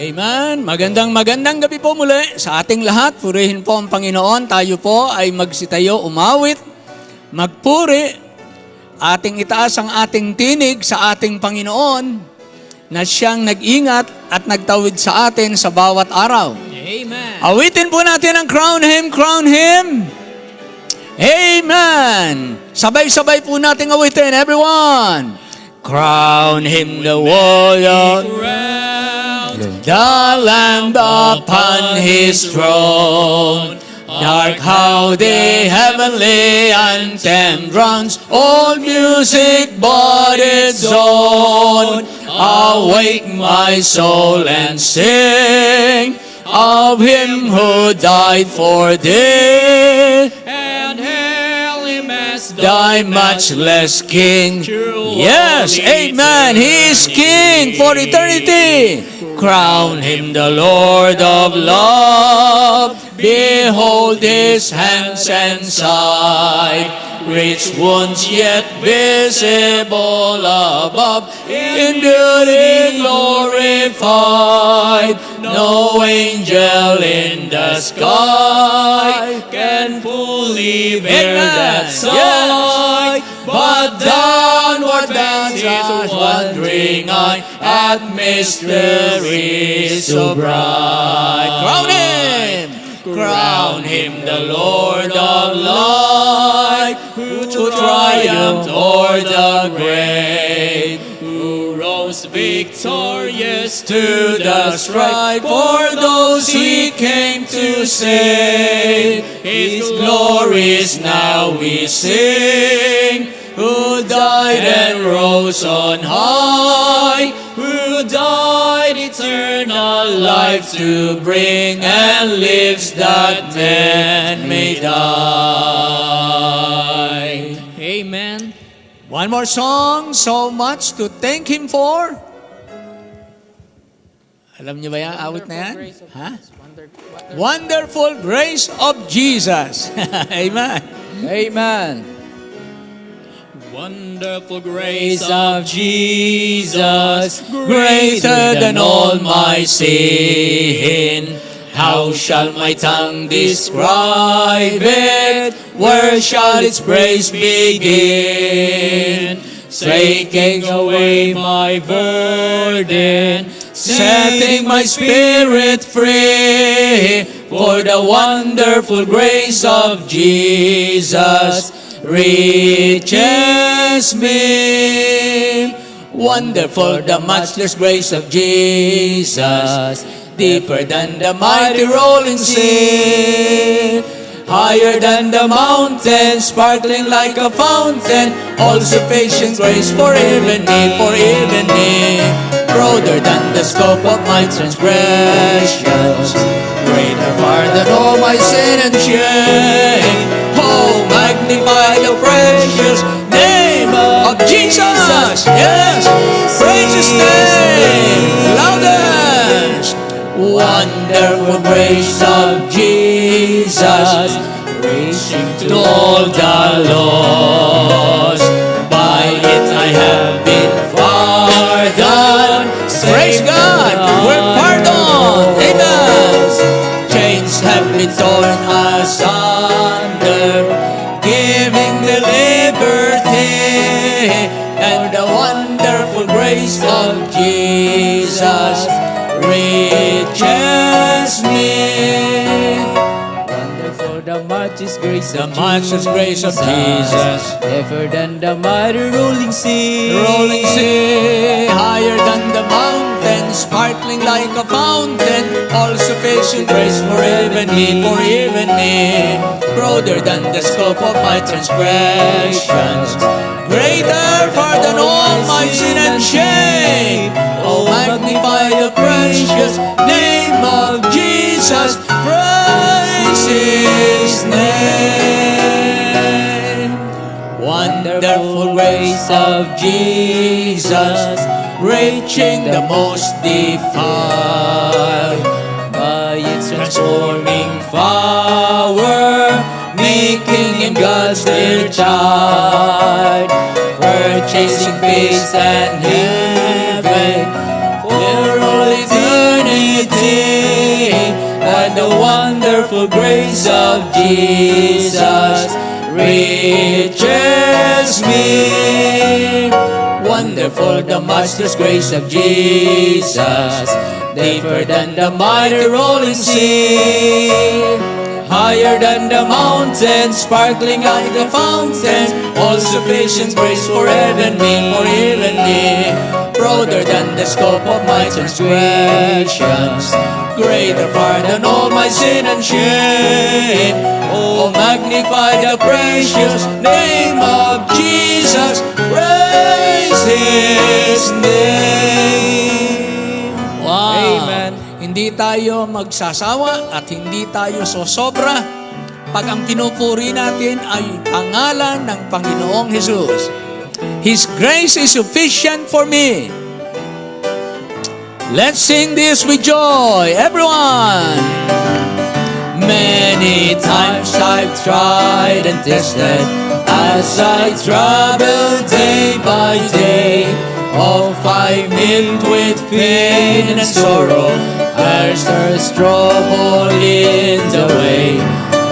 Amen. Magandang gabi po muli sa ating lahat. Purihin po ang Panginoon. Tayo po ay magsitayo, umawit, magpuri, ating itaas ang ating tinig sa ating Panginoon na siyang nag-ingat at nagtawid sa atin sa bawat araw. Amen. Awitin po natin ang Crown Him, Crown Him. Amen. Sabay-sabay po natin awitin, everyone. Crown Him the warrior, the Lamb upon His throne. Dark how the heavenly anthem drowns all music but its own. Awake my soul and sing of Him who died for thee, And hail Him as thy much less King. Yes, amen. He is King for eternity. Crown Him the Lord of love. Behold His hands and side, rich wounds yet visible above, in beauty glorified. No angel in the sky can fully bear that sight, but downward bends His wondering eye at mystery so bright. Crown Him! Crown Him the Lord of light, who triumphed o'er the grave, who rose victorious to the strife for those He came to save. His glories now we sing, who died and rose on high, who died eternal life to bring, and lives that men may die. Amen. One more song, so much to thank Him for. Alam niyo ba yan? Awit na yan? Ha? Wonderful grace of Jesus. Amen. Amen. Wonderful grace of Jesus, Greater than all my sin. How shall my tongue describe it? Where shall its praise begin? Taking away my burden, setting my spirit free. For the wonderful grace of Jesus reaches me. Wonderful the matchless grace of Jesus, deeper than the mighty rolling sea, higher than the mountains, sparkling like a fountain, all-sufficient grace for even me, broader than the scope of my transgressions, greater far than all my sin and shame. Oh, magnify the precious name of Jesus. Yes, praise His name loudest. Wonderful grace of Jesus, reaching to all the lost. By it I have been pardoned. Praise God, we're pardoned. Amen. Chains have been torn asunder, giving the liberty, and the wonderful grace of Jesus reaches me. wonderful the matchless grace The of matchless grace of Jesus, deeper than the mighty rolling sea, rolling sea, higher than the mountain, sparkling like a fountain, all-sufficient grace for even me, broader than the scope of my transgressions, greater far than all my sin and shame. Oh, magnify the precious name of Jesus, praise His name. Wonderful grace of Jesus, reaching the most defiled, by its transforming power, making Him God's dear child, purchasing peace and heaven for all eternity. wonderful grace of Jesus reaches me. Wonderful the matchless grace of Jesus, deeper than the mighty rolling sea. Higher than the mountains, sparkling like the fountains, all sufficient grace for even me. Broader than the scope of my transgressions, greater far than all my sin and shame. Oh, magnify the precious name of Jesus, praise His name. Wow. Amen. Hindi tayo magsasawa at hindi tayo sosobra pag ang pinupuri natin ay pangalan ng Panginoong Jesus. His grace is sufficient for me. Let's sing this with joy, everyone. Many times I've tried and tested as I travel day by day. Of I meet with pain and sorrow, there's trouble in the way.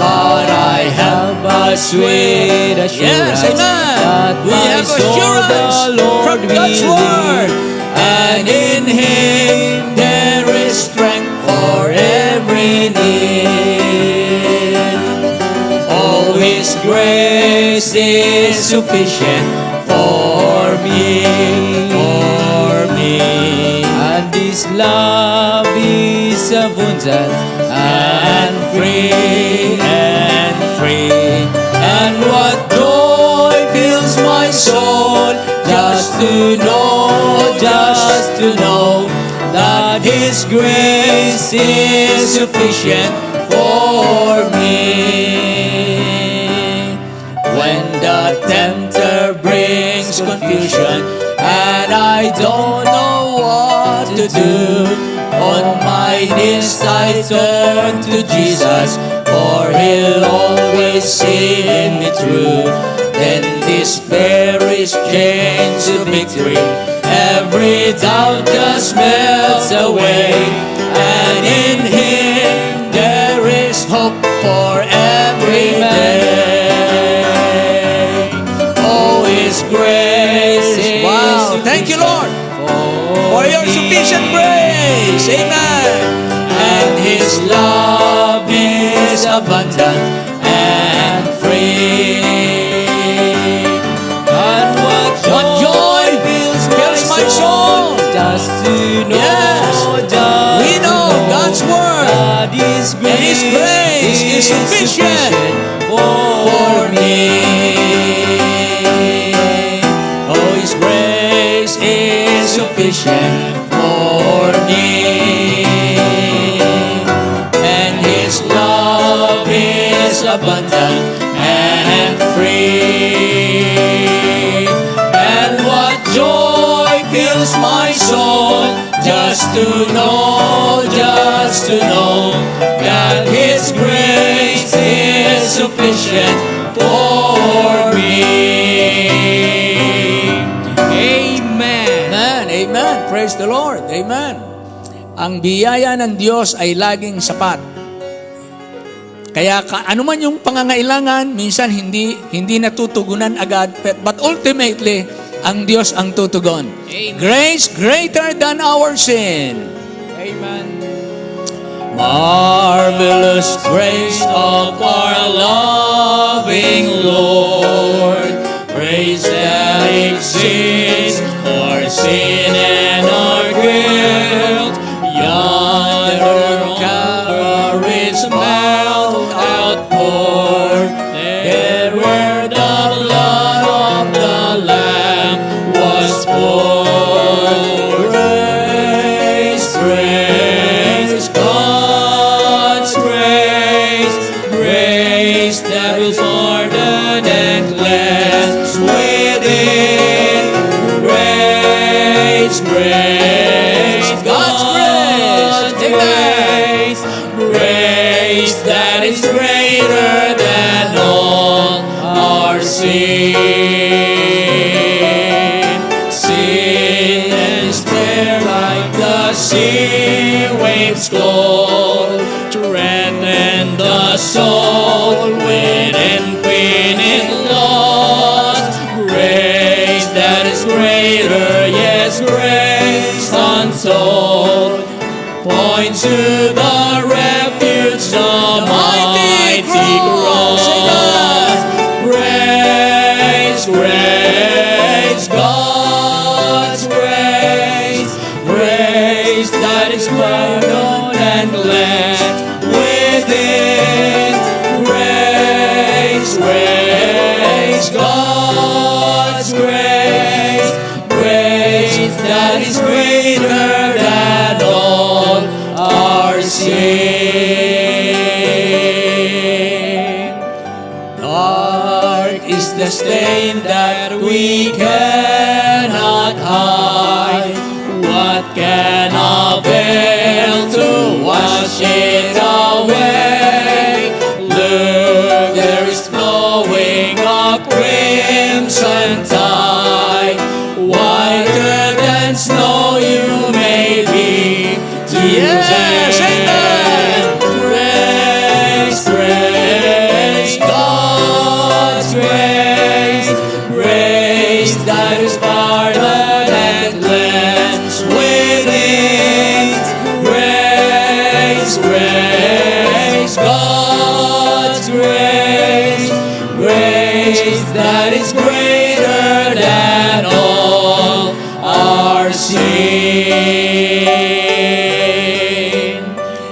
But I have a sweet assurance, Yes, amen. that We my have soul assurance the Lord from God's will word. lead. And in Him there is strength for every need. Oh, His grace is sufficient for me, And His love is abundant and free. And what joy fills my soul just to know that His grace is sufficient for me. When the tempter brings confusion and I don't know what to do, on my knees I turn to Jesus, for He'll always see me through. Then despair is changed to victory, every doubt just melts away, and in Him there is hope for every day. Oh, His grace is Wow. Thank you, Lord, for your sufficient grace. Amen. and His love is abundant and free. And what joy fills my soul just to know, Yes. We know God's word, that His and His grace is sufficient for me. Oh, His grace is sufficient for me, and His love is abundant and free. And what joy fills my soul just to know that His grace is sufficient for me. Amen. Amen. Praise the Lord. Amen. Ang biyaya ng Diyos ay laging sapat. Kaya ano man yung pangangailangan, minsan hindi natutugunan agad, but ultimately, ang Diyos ang tutugon. Amen. Grace greater than our sin. Amen. Marvelous grace of our loving Lord, grace that exceeds our sin and our guilt. Yonder on Calvary's mount outpoured, there where the blood of the Lamb was poured. Grace, grace, God's grace, grace that is pardon and cleanse within. Grace, grace, God's grace, grace, grace that is greater than all our sin. Sin is there like the sea waves cold, threaten God's grace, grace that is greater than all our sin. Dark is the stain that we cannot hide. What can avail to wash it away? Look, there is flowing a crimson tide, whiter than snow you may be today. Yes, amen. Grace, grace, God's grace, grace that is pardon and cleanse within. Grace, grace, God's grace, grace that is greater than all our sin.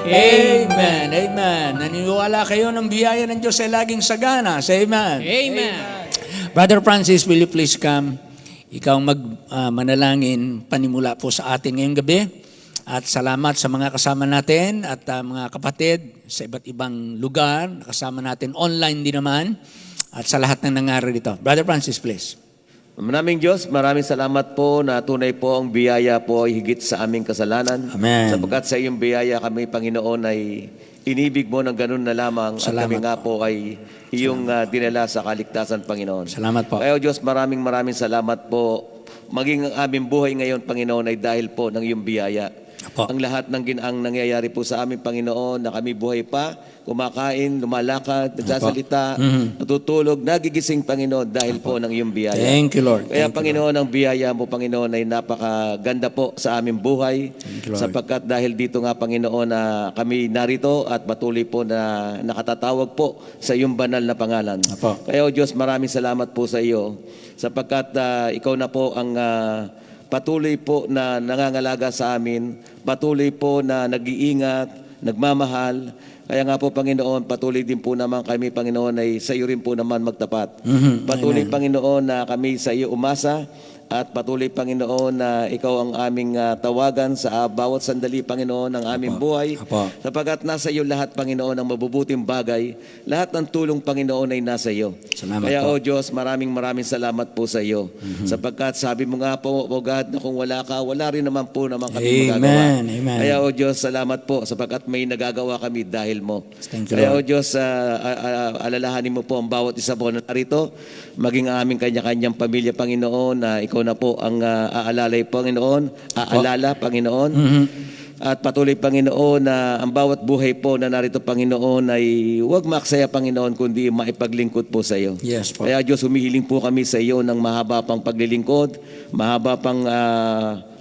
Amen, amen. Naniniwala kayo ng biyaya ng Diyos ay laging sagana. Say amen. Amen. Brother Francis, will you please come? Ikaw manalangin panimula po sa atin ngayong gabi. At salamat sa mga kasama natin at mga kapatid sa iba't ibang lugar. Kasama natin online din naman. At sa lahat ng nangyari dito. Brother Francis, please. Maraming Diyos, maraming salamat po na tunay po ang biyaya po ay higit sa aming kasalanan. Amen. Sapagkat sa iyong biyaya kami, Panginoon, ay inibig mo ng ganun na lamang. Salamat At kami nga po ay iyong dinala sa kaligtasan, Panginoon. Salamat po. Kaya Diyos, maraming salamat po. Maging ang aming buhay ngayon, Panginoon, ay dahil po ng iyong biyaya. Apo. Ang lahat ng ang nangyayari po sa amin, Panginoon, na kami buhay pa, kumakain, lumalakad, nagsasalita, natutulog, nagigising, Panginoon, dahil po ng iyong biyaya. Thank you, Lord. Kaya Thank you, Panginoon, ang biyaya mo, Panginoon, ay napakaganda po sa aming buhay. Thank you, Lord. Sapagkat dahil dito nga, Panginoon, na kami narito at patuloy po na nakatatawag po sa iyong banal na pangalan. Apo. Kaya, O Diyos, maraming salamat po sa iyo. Sapagkat ikaw na po ang patuloy po na nangangalaga sa amin, patuloy po na nag-iingat, nagmamahal. Kaya nga po, Panginoon, patuloy din po naman kami, Panginoon, ay sa iyo rin po naman magtapat. Patuloy, Amen. Panginoon, na kami sa iyo umasa. At patuloy, Panginoon, na ikaw ang aming tawagan sa bawat sandali, Panginoon, ng aming buhay. Apo. Sapagat nasa iyo lahat, Panginoon, ang mabubuting bagay. Lahat ng tulong, Panginoon, ay nasa iyo. Salamat Kaya, po. O Diyos, maraming salamat po sa iyo. Sapagkat sabi mo nga po, O God, na kung wala ka, wala rin naman po naman kami magagawa. Amen, amen. Kaya, O Diyos, salamat po, sapagkat may nagagawa kami dahil mo. Thank you, Kaya, Lord. O Diyos, alalahanin mo po ang bawat isa po na narito, maging ang aming kanya-kanyang pamilya, Panginoon, na ikaw na po ang aalalay, Panginoon, aalala, Panginoon. At patuloy, Panginoon, na ang bawat buhay po na narito, Panginoon, ay huwag maksaya, Panginoon, kundi maipaglingkod po sa iyo. Yes po. Kaya, Diyos, humihiling po kami sa iyo ng mahaba pang paglilingkod, mahaba pang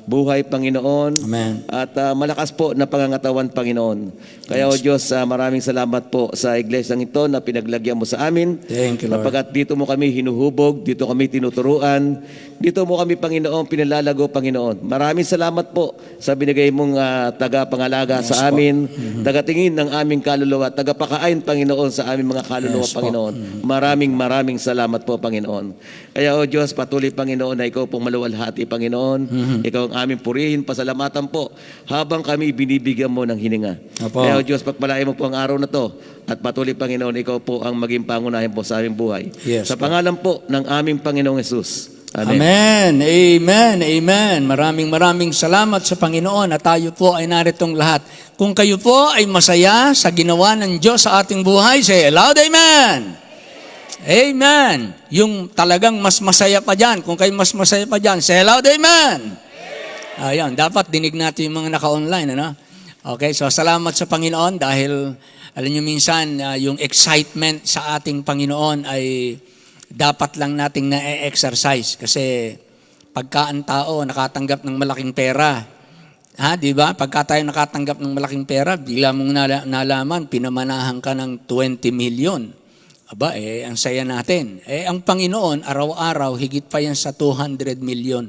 buhay, Panginoon. Amen. At malakas po na pangangatawan, Panginoon. Kaya, O Diyos, maraming salamat po sa iglesyang ito na pinaglagyan mo sa amin. Thank you, Lord. Sapagkat dito mo kami hinuhubog, dito kami tinuturuan, dito mo kami, Panginoon, pinalalago, Panginoon. Maraming salamat po sa binigay mong tagapangalaga Yes sa po. amin, tagatingin ng aming kaluluwa, tagapakain, Panginoon, sa aming mga kaluluwa, Yes po. Panginoon. Maraming salamat po, Panginoon. Kaya, O Diyos, patuloy, Panginoon, na ikaw pong maluwalhati, Panginoon. Ikaw ang aming purihin, pasalamatan po, habang kami binibigyan mo ng hininga. Apo. Kaya, O Diyos, pagpalain mo po ang araw na to, at patuloy, Panginoon, ikaw po ang maging pangunahin po sa aming buhay. Yes Sa po. pangalan po ng aming Panginoong Jesus. Amen. Amen. Amen. Amen. Maraming salamat sa Panginoon at tayo po ay naritong lahat. Kung kayo po ay masaya sa ginawa ng Diyos sa ating buhay, say aloud, Amen. Amen. Yung talagang mas masaya pa dyan. Kung kayo mas masaya pa dyan, say aloud, Amen. Ayan, dapat dinig natin yung mga naka-online, ano? Okay, so salamat sa Panginoon dahil alam nyo minsan yung excitement sa ating Panginoon ay dapat lang nating na-exercise kasi pagka ang tao nakatanggap ng malaking pera, di ba? Pagka tayo nakatanggap ng malaking pera, bigla mong nalaman, pinamanahan ka ng 20 million. Aba, ang saya natin. Ang Panginoon, araw-araw, higit pa yan sa 200 million,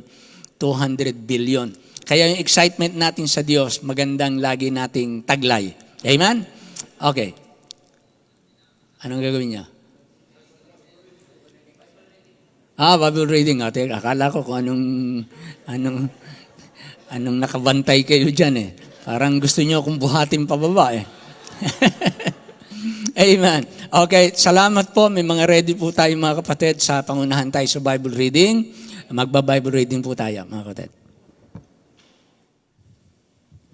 200 billion. Kaya yung excitement natin sa Diyos, magandang lagi nating taglay. Amen? Okay. Anong gagawin niya? Bible reading. Ate, akala ko kung anong nakabantay kayo dyan eh. Parang gusto nyo akong buhatin pababa eh. Amen. Okay, salamat po. May mga ready po tayo mga kapatid sa pangunahan tayo sa Bible reading. Magba-Bible reading po tayo mga kapatid.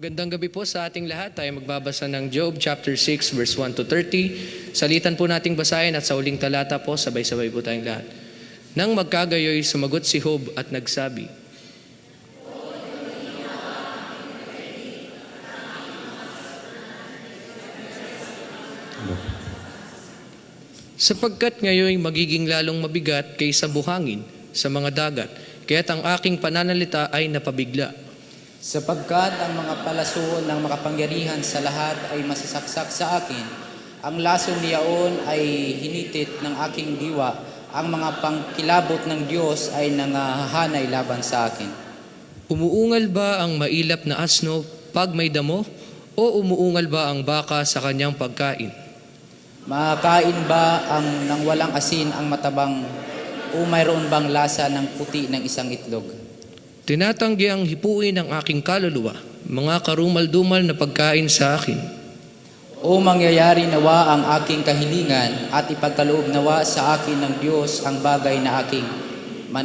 Gandang gabi po sa ating lahat. Tayo magbabasa ng Job chapter 6 verse 1 to 30. Salitan po nating basahin at sa uling talata po, sabay-sabay po tayong lahat. Nang magkagayoy, sumagot si Job at nagsabi, sapagkat ngayon magiging lalong mabigat kaysa buhangin sa mga dagat, kaya't ang aking pananalita ay napabigla. Sapagkat ang mga palason ng makapangyarihan sa lahat ay masasaksak sa akin, ang laso niyaon ay hinitit ng aking diwa, ang mga pangkilabot ng Diyos ay nangahahanay laban sa akin. Umuungal ba ang mailap na asno pag may damo, o umuungal ba ang baka sa kanyang pagkain? Makakain ba ang nang walang asin ang matabang, o mayroon bang lasa ng puti ng isang itlog? Tinatanggi ang hipuin ng aking kaluluwa, mga karumal-dumal na pagkain sa akin. O mangyayari nawa ang aking kahilingan at ipagkaloob nawa sa akin ng Diyos ang bagay na aking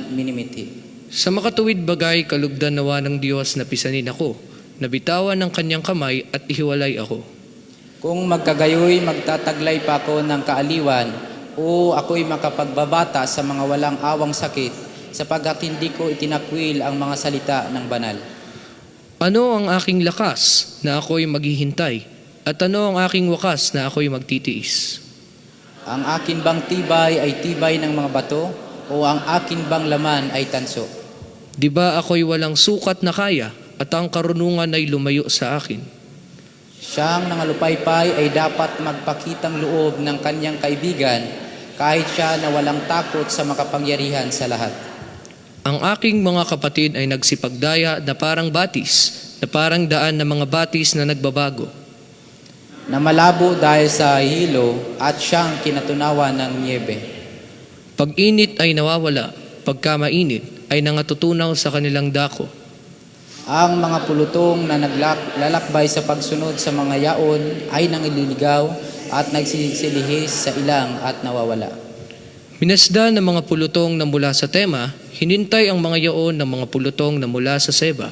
minimiti. Sa makatuwid bagay, kalugdan nawa ng Diyos na pisanin ako, nabitawan ng kanyang kamay at ihiwalay ako. Kung magkagayoy, magtataglay pa ako ng kaaliwan, o ako'y makapagbabata sa mga walang awang sakit, sapagkat hindi ko itinakwil ang mga salita ng banal. Ano ang aking lakas na ako'y maghihintay? At ano ang aking wakas na ako'y magtitiis? Ang akin bang tibay ay tibay ng mga bato, o ang akin bang laman ay tanso? Di ba ako'y walang sukat na kaya, at ang karunungan ay lumayo sa akin? Siyang nangalupaypay ay dapat magpakitang loob ng kanyang kaibigan, kahit siya na walang takot sa makapangyarihan sa lahat. Ang aking mga kapatid ay nagsipagdaya na parang batis, na parang daan ng mga batis na nagbabago. Na malabo dahil sa hilo at siyang kinatunawan ng niebe. Pag init ay nawawala, pagka mainit ay nangatutunaw sa kanilang dako. Ang mga pulutong na naglalakbay sa pagsunod sa mga yaon ay nangililigaw at nagsisilihis sa ilang at nawawala. Minasdan ng mga pulutong na mula sa Tema, hinintay ang mga yaon ng mga pulutong na mula sa Seba.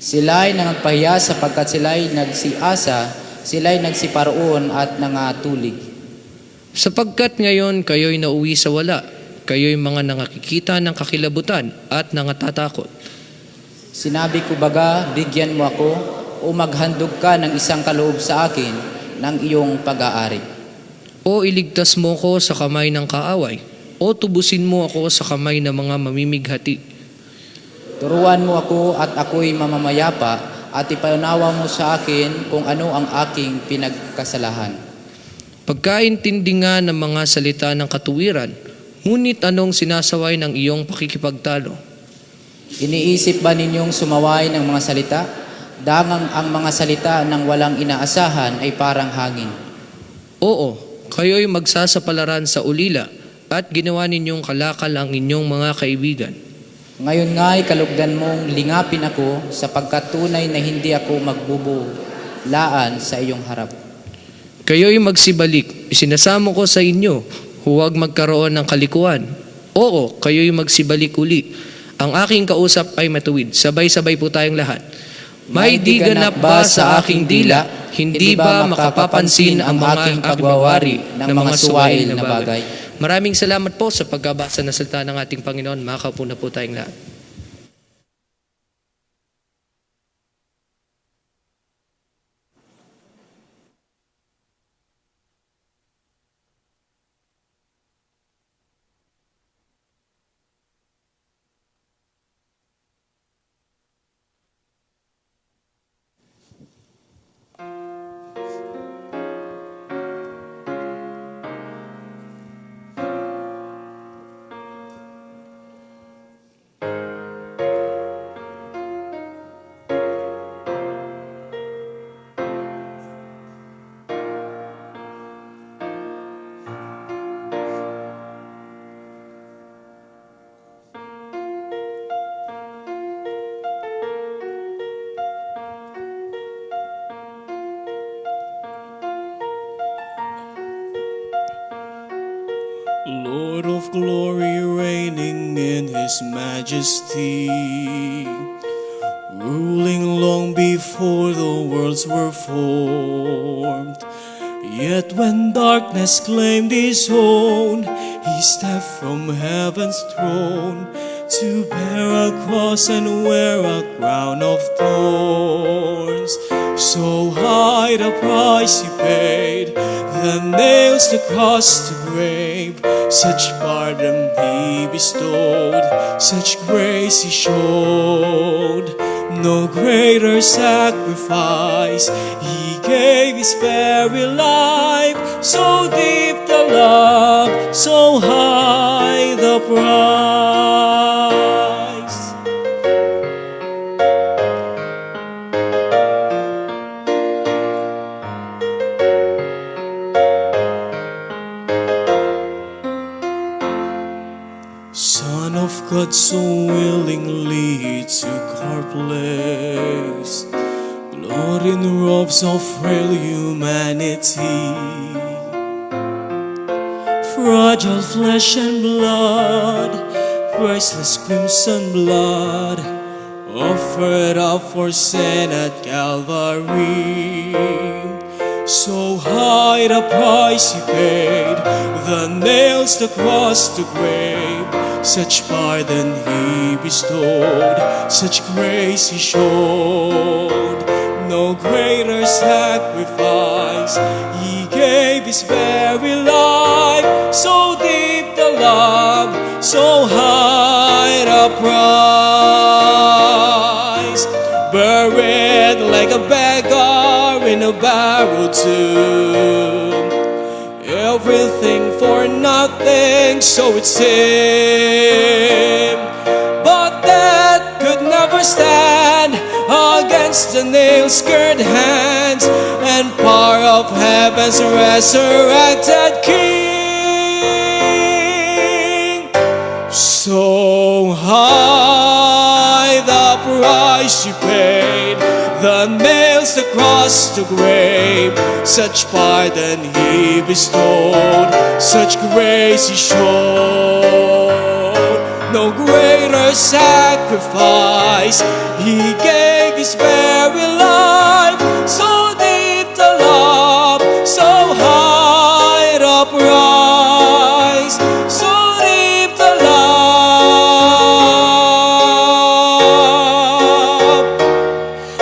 Sila'y nangagpahiya sapagkat sila'y nagsiasa, sila'y nagsiparoon at nangatulig. Sapagkat ngayon kayo'y nauwi sa wala, kayo'y mga nangakikita ng kakilabutan at nangatatakot. Sinabi ko baga, bigyan mo ako, o maghandog ka ng isang kaloob sa akin ng iyong pag-aari. O iligtas mo ko sa kamay ng kaaway, o tubusin mo ako sa kamay ng mga mamimighati. Turuan mo ako at ako'y mamamayapa, at ipaunawa mo sa akin kung ano ang aking pinagkasalahan. Pagkaintindi nga ng mga salita ng katuwiran, ngunit anong sinasaway ng iyong pakikipagtalo? Iniisip ba ninyong sumaway ng mga salita? Dangang ang mga salita ng walang inaasahan ay parang hangin. Oo, kayo'y magsasapalaran sa ulila at ginawa ninyong kalakal ang inyong mga kaibigan. Ngayon nga'y kalugdan mong lingapin ako sapagkat tunay na hindi ako magbubulaan sa iyong harap. Kayo'y magsibalik, isinasamo ko sa inyo, huwag magkaroon ng kalikuan. Oo, kayo'y magsibalik uli. Ang aking kausap ay matuwid. Sabay-sabay po tayong lahat. May di ganap ba sa aking dila? Hindi ba makapapansin ang mga pagwawari ng mga suwail na bagay? Maraming salamat po sa pagbabasa ng salita ng ating Panginoon. Makakaupo na po tayong lahat. glory reigning in his majesty, ruling long before the worlds were formed. Yet when darkness claimed his own, he stepped from heaven's throne to bear a cross and wear a crown of thorns. So high the price he paid, the nails, the cross, the grave. Such pardon he bestowed, such grace he showed. No greater sacrifice, he gave his very life. So deep the love, so high the price. Son of God, so willingly he took our place, blood in robes of frail humanity, fragile flesh and blood, priceless crimson blood, offered up for sin at Calvary. So high the price he paid, the nails, the cross, the grave. Such pardon he bestowed, such grace he showed. No greater sacrifice, he gave his very life. So deep the love, so high the price. Buried like a beggar in a borrowed tomb, everything for nothing, so it seemed. But that could never stand against the nail-scarred hands and power of heaven's resurrected King. So high the price you paid, the nails, the cross, the grave. Such pardon he bestowed, such grace he showed. No greater sacrifice, he gave his very life. So deep the love, so high the price. So deep the love,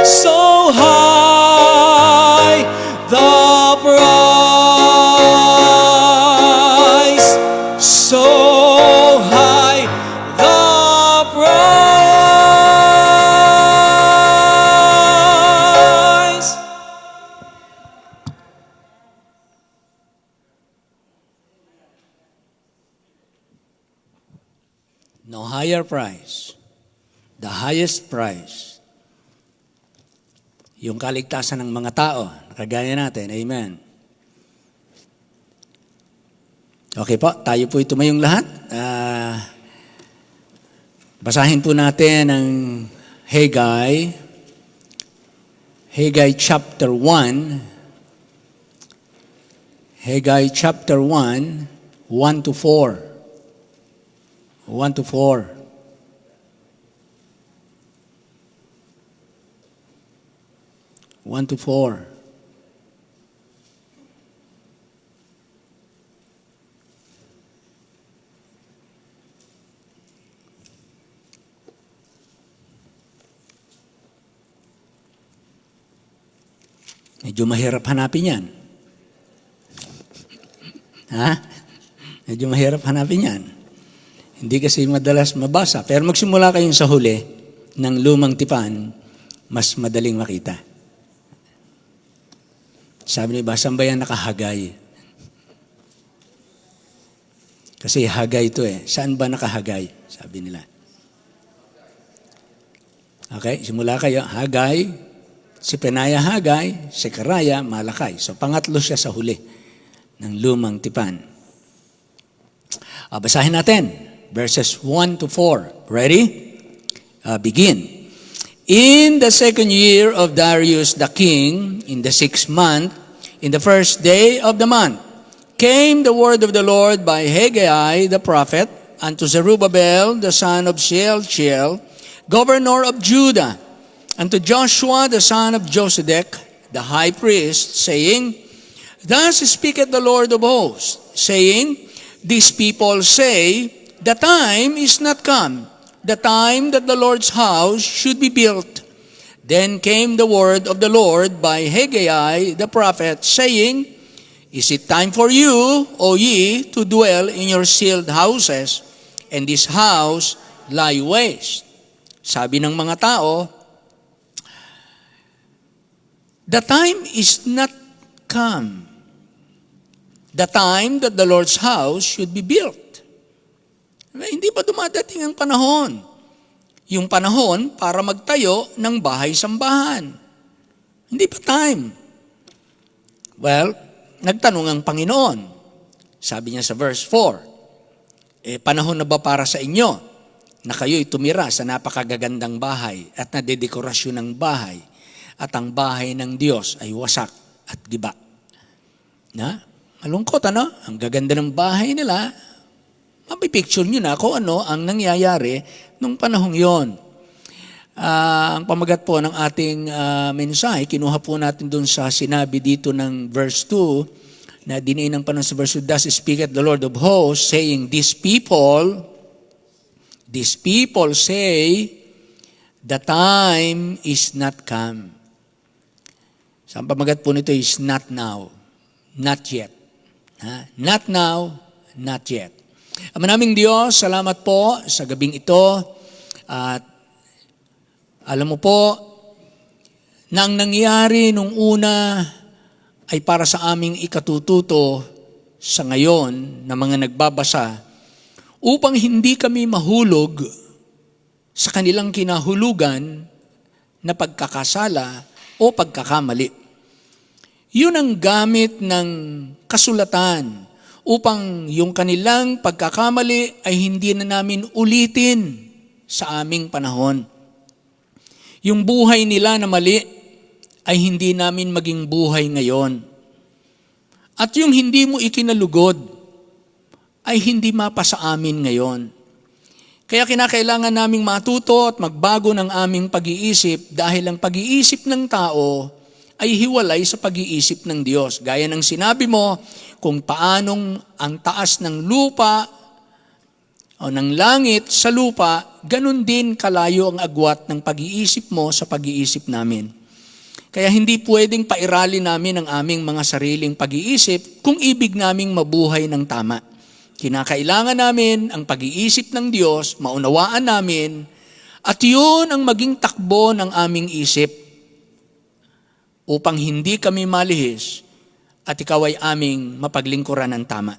so high the price, so high the price. No higher price. The highest price. Yung kaligtasan ng mga tao, kagaya natin. Amen. Okay po, tayo po tumayong lahat. Basahin po natin ang Haggai. Haggai chapter 1. Haggai chapter 1, 1 to 4. 1 to 4. One to 4. Medyo mahirap hanapin yan. Ha? Medyo mahirap hanapin yan. Hindi kasi madalas mabasa. Pero magsimula kayong sa huli ng lumang tipan, mas madaling makita. Sabi ni Basang Bayan, nakahagay. Kasi hagay ito eh. Saan ba nakahagay? Sabi nila. Okay, simula kayo. Hagay, si Penaya Hagay, si Karaya Malakay. So pangatlo siya sa huli ng lumang tipan. Basahin natin. Verses 1 to 4. Ready? Begin. In the second year of Darius the king, in the 6th month, in the first day of the month, came the word of the Lord by Haggai the prophet unto Zerubbabel the son of Shealtiel, governor of Judah, unto Joshua the son of Josedech, the high priest, saying, Thus speaketh the Lord of hosts, saying, These people say, The time is not come, the time that the Lord's house should be built. Then came the word of the Lord by Haggai the prophet, saying, Is it time for you, O ye, to dwell in your sealed houses, and this house lie waste? Sabi ng mga tao, the time is not come. The time that the Lord's house should be built. Hindi pa dumadating ang panahon. Yung panahon para magtayo ng bahay-sambahan. Hindi pa time. Well, nagtanong ang Panginoon. Sabi niya sa verse 4, panahon na ba para sa inyo na kayo'y tumira sa napakagagandang bahay at nadedekorasyon ng bahay at ang bahay ng Diyos ay wasak at giba? Na? Malungkot, ano? Ang gaganda ng bahay nila. Mapipicture nyo na kung ano ang nangyayari nung panahong yon. Ang pamagat po ng ating mensahe, kinuha po natin dun sa sinabi dito ng verse 2, na diniin ng panahon sa verse 2, Thus speaketh the Lord of hosts, saying, These people say, the time is not come. So ang pamagat po nito is not now, not yet. Not now, not yet. Ama naming Diyos, salamat po sa gabing ito. At alam mo po, na ang nangyari nung una ay para sa aming ikatututo sa ngayon na mga nagbabasa upang hindi kami mahulog sa kanilang kinahulugan na pagkakasala o pagkakamali. Yun ang gamit ng kasulatan upang yung kanilang pagkakamali ay hindi na namin ulitin sa aming panahon. Yung buhay nila na mali ay hindi namin maging buhay ngayon. At yung hindi mo ikinalugod ay hindi mapa sa amin ngayon. Kaya kinakailangan naming matuto at magbago ng aming pag-iisip dahil ang pag-iisip ng tao ay hiwalay sa pag-iisip ng Diyos. Gaya ng sinabi mo, kung paanong ang taas ng lupa o ng langit sa lupa, ganun din kalayo ang agwat ng pag-iisip mo sa pag-iisip namin. Kaya hindi pwedeng pairali namin ang aming mga sariling pag-iisip kung ibig naming mabuhay ng tama. Kinakailangan namin ang pag-iisip ng Diyos, maunawaan namin, at yun ang maging takbo ng aming isip upang hindi kami malihis at ikaw ay aming mapaglingkuran ng tama.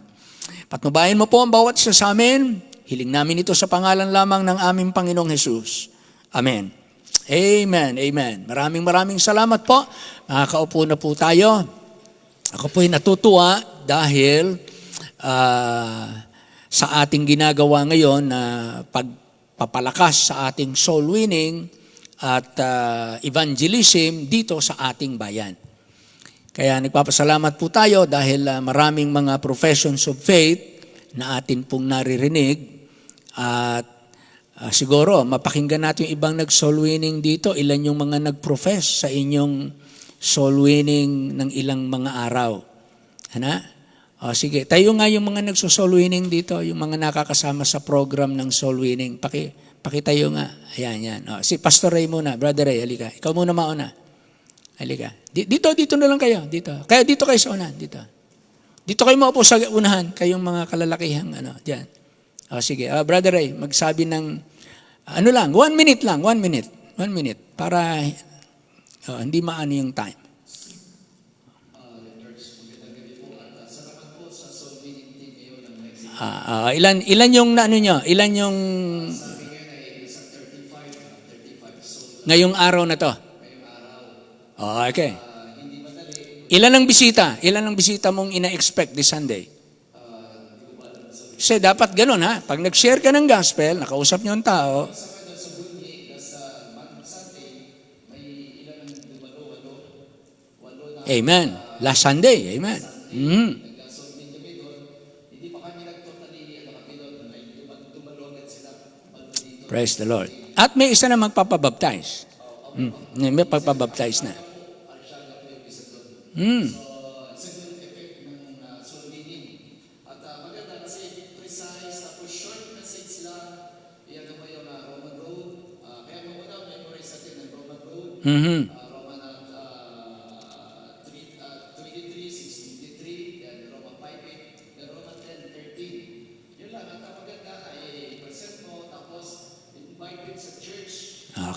Patnubayan mo po ang bawat isa sa amin. Hiling namin ito sa pangalan lamang ng aming Panginoong Hesus. Amen. Amen. Amen. Maraming salamat po. Nakakaupo na po tayo. Ako po'y natutuwa dahil sa ating ginagawa ngayon na pagpapalakas sa ating soul winning at evangelism dito sa ating bayan. Kaya nagpapasalamat po tayo dahil maraming mga professions of faith na atin pong naririnig at siguro mapakinggan natin yung ibang nag-soul winning dito. Ilan yung mga nag-profess sa inyong soul winning ng ilang mga araw? Sige, tayo nga yung mga nagso-soul winning dito, yung mga nakakasama sa program ng soul winning. Pakitayo nga. Ayan. Si Pastor Ray muna. Brother Ray, halika. Ikaw muna mauna. Halika. Dito na lang kayo. Dito. Kaya dito kayo sa unahan. Dito kayo maupo sa unahan. Kayong mga kalalakihang diyan. Sige. Brother Ray, magsabi ng 1 minute lang. 1 minute. 1 minute. Para hindi maano yung time. Ilan yung ano nyo? Ilan yung ngayong araw na to? Okay. Ilan ang bisita? Ilan ang bisita mong ina-expect this Sunday? Kasi dapat ganun ha. Pag nag-share ka ng gospel, nakausap nyo ang tao. Amen. Last Sunday. Amen. Praise the Lord. At may isa na magpapabaptize. May pagpabaptize na.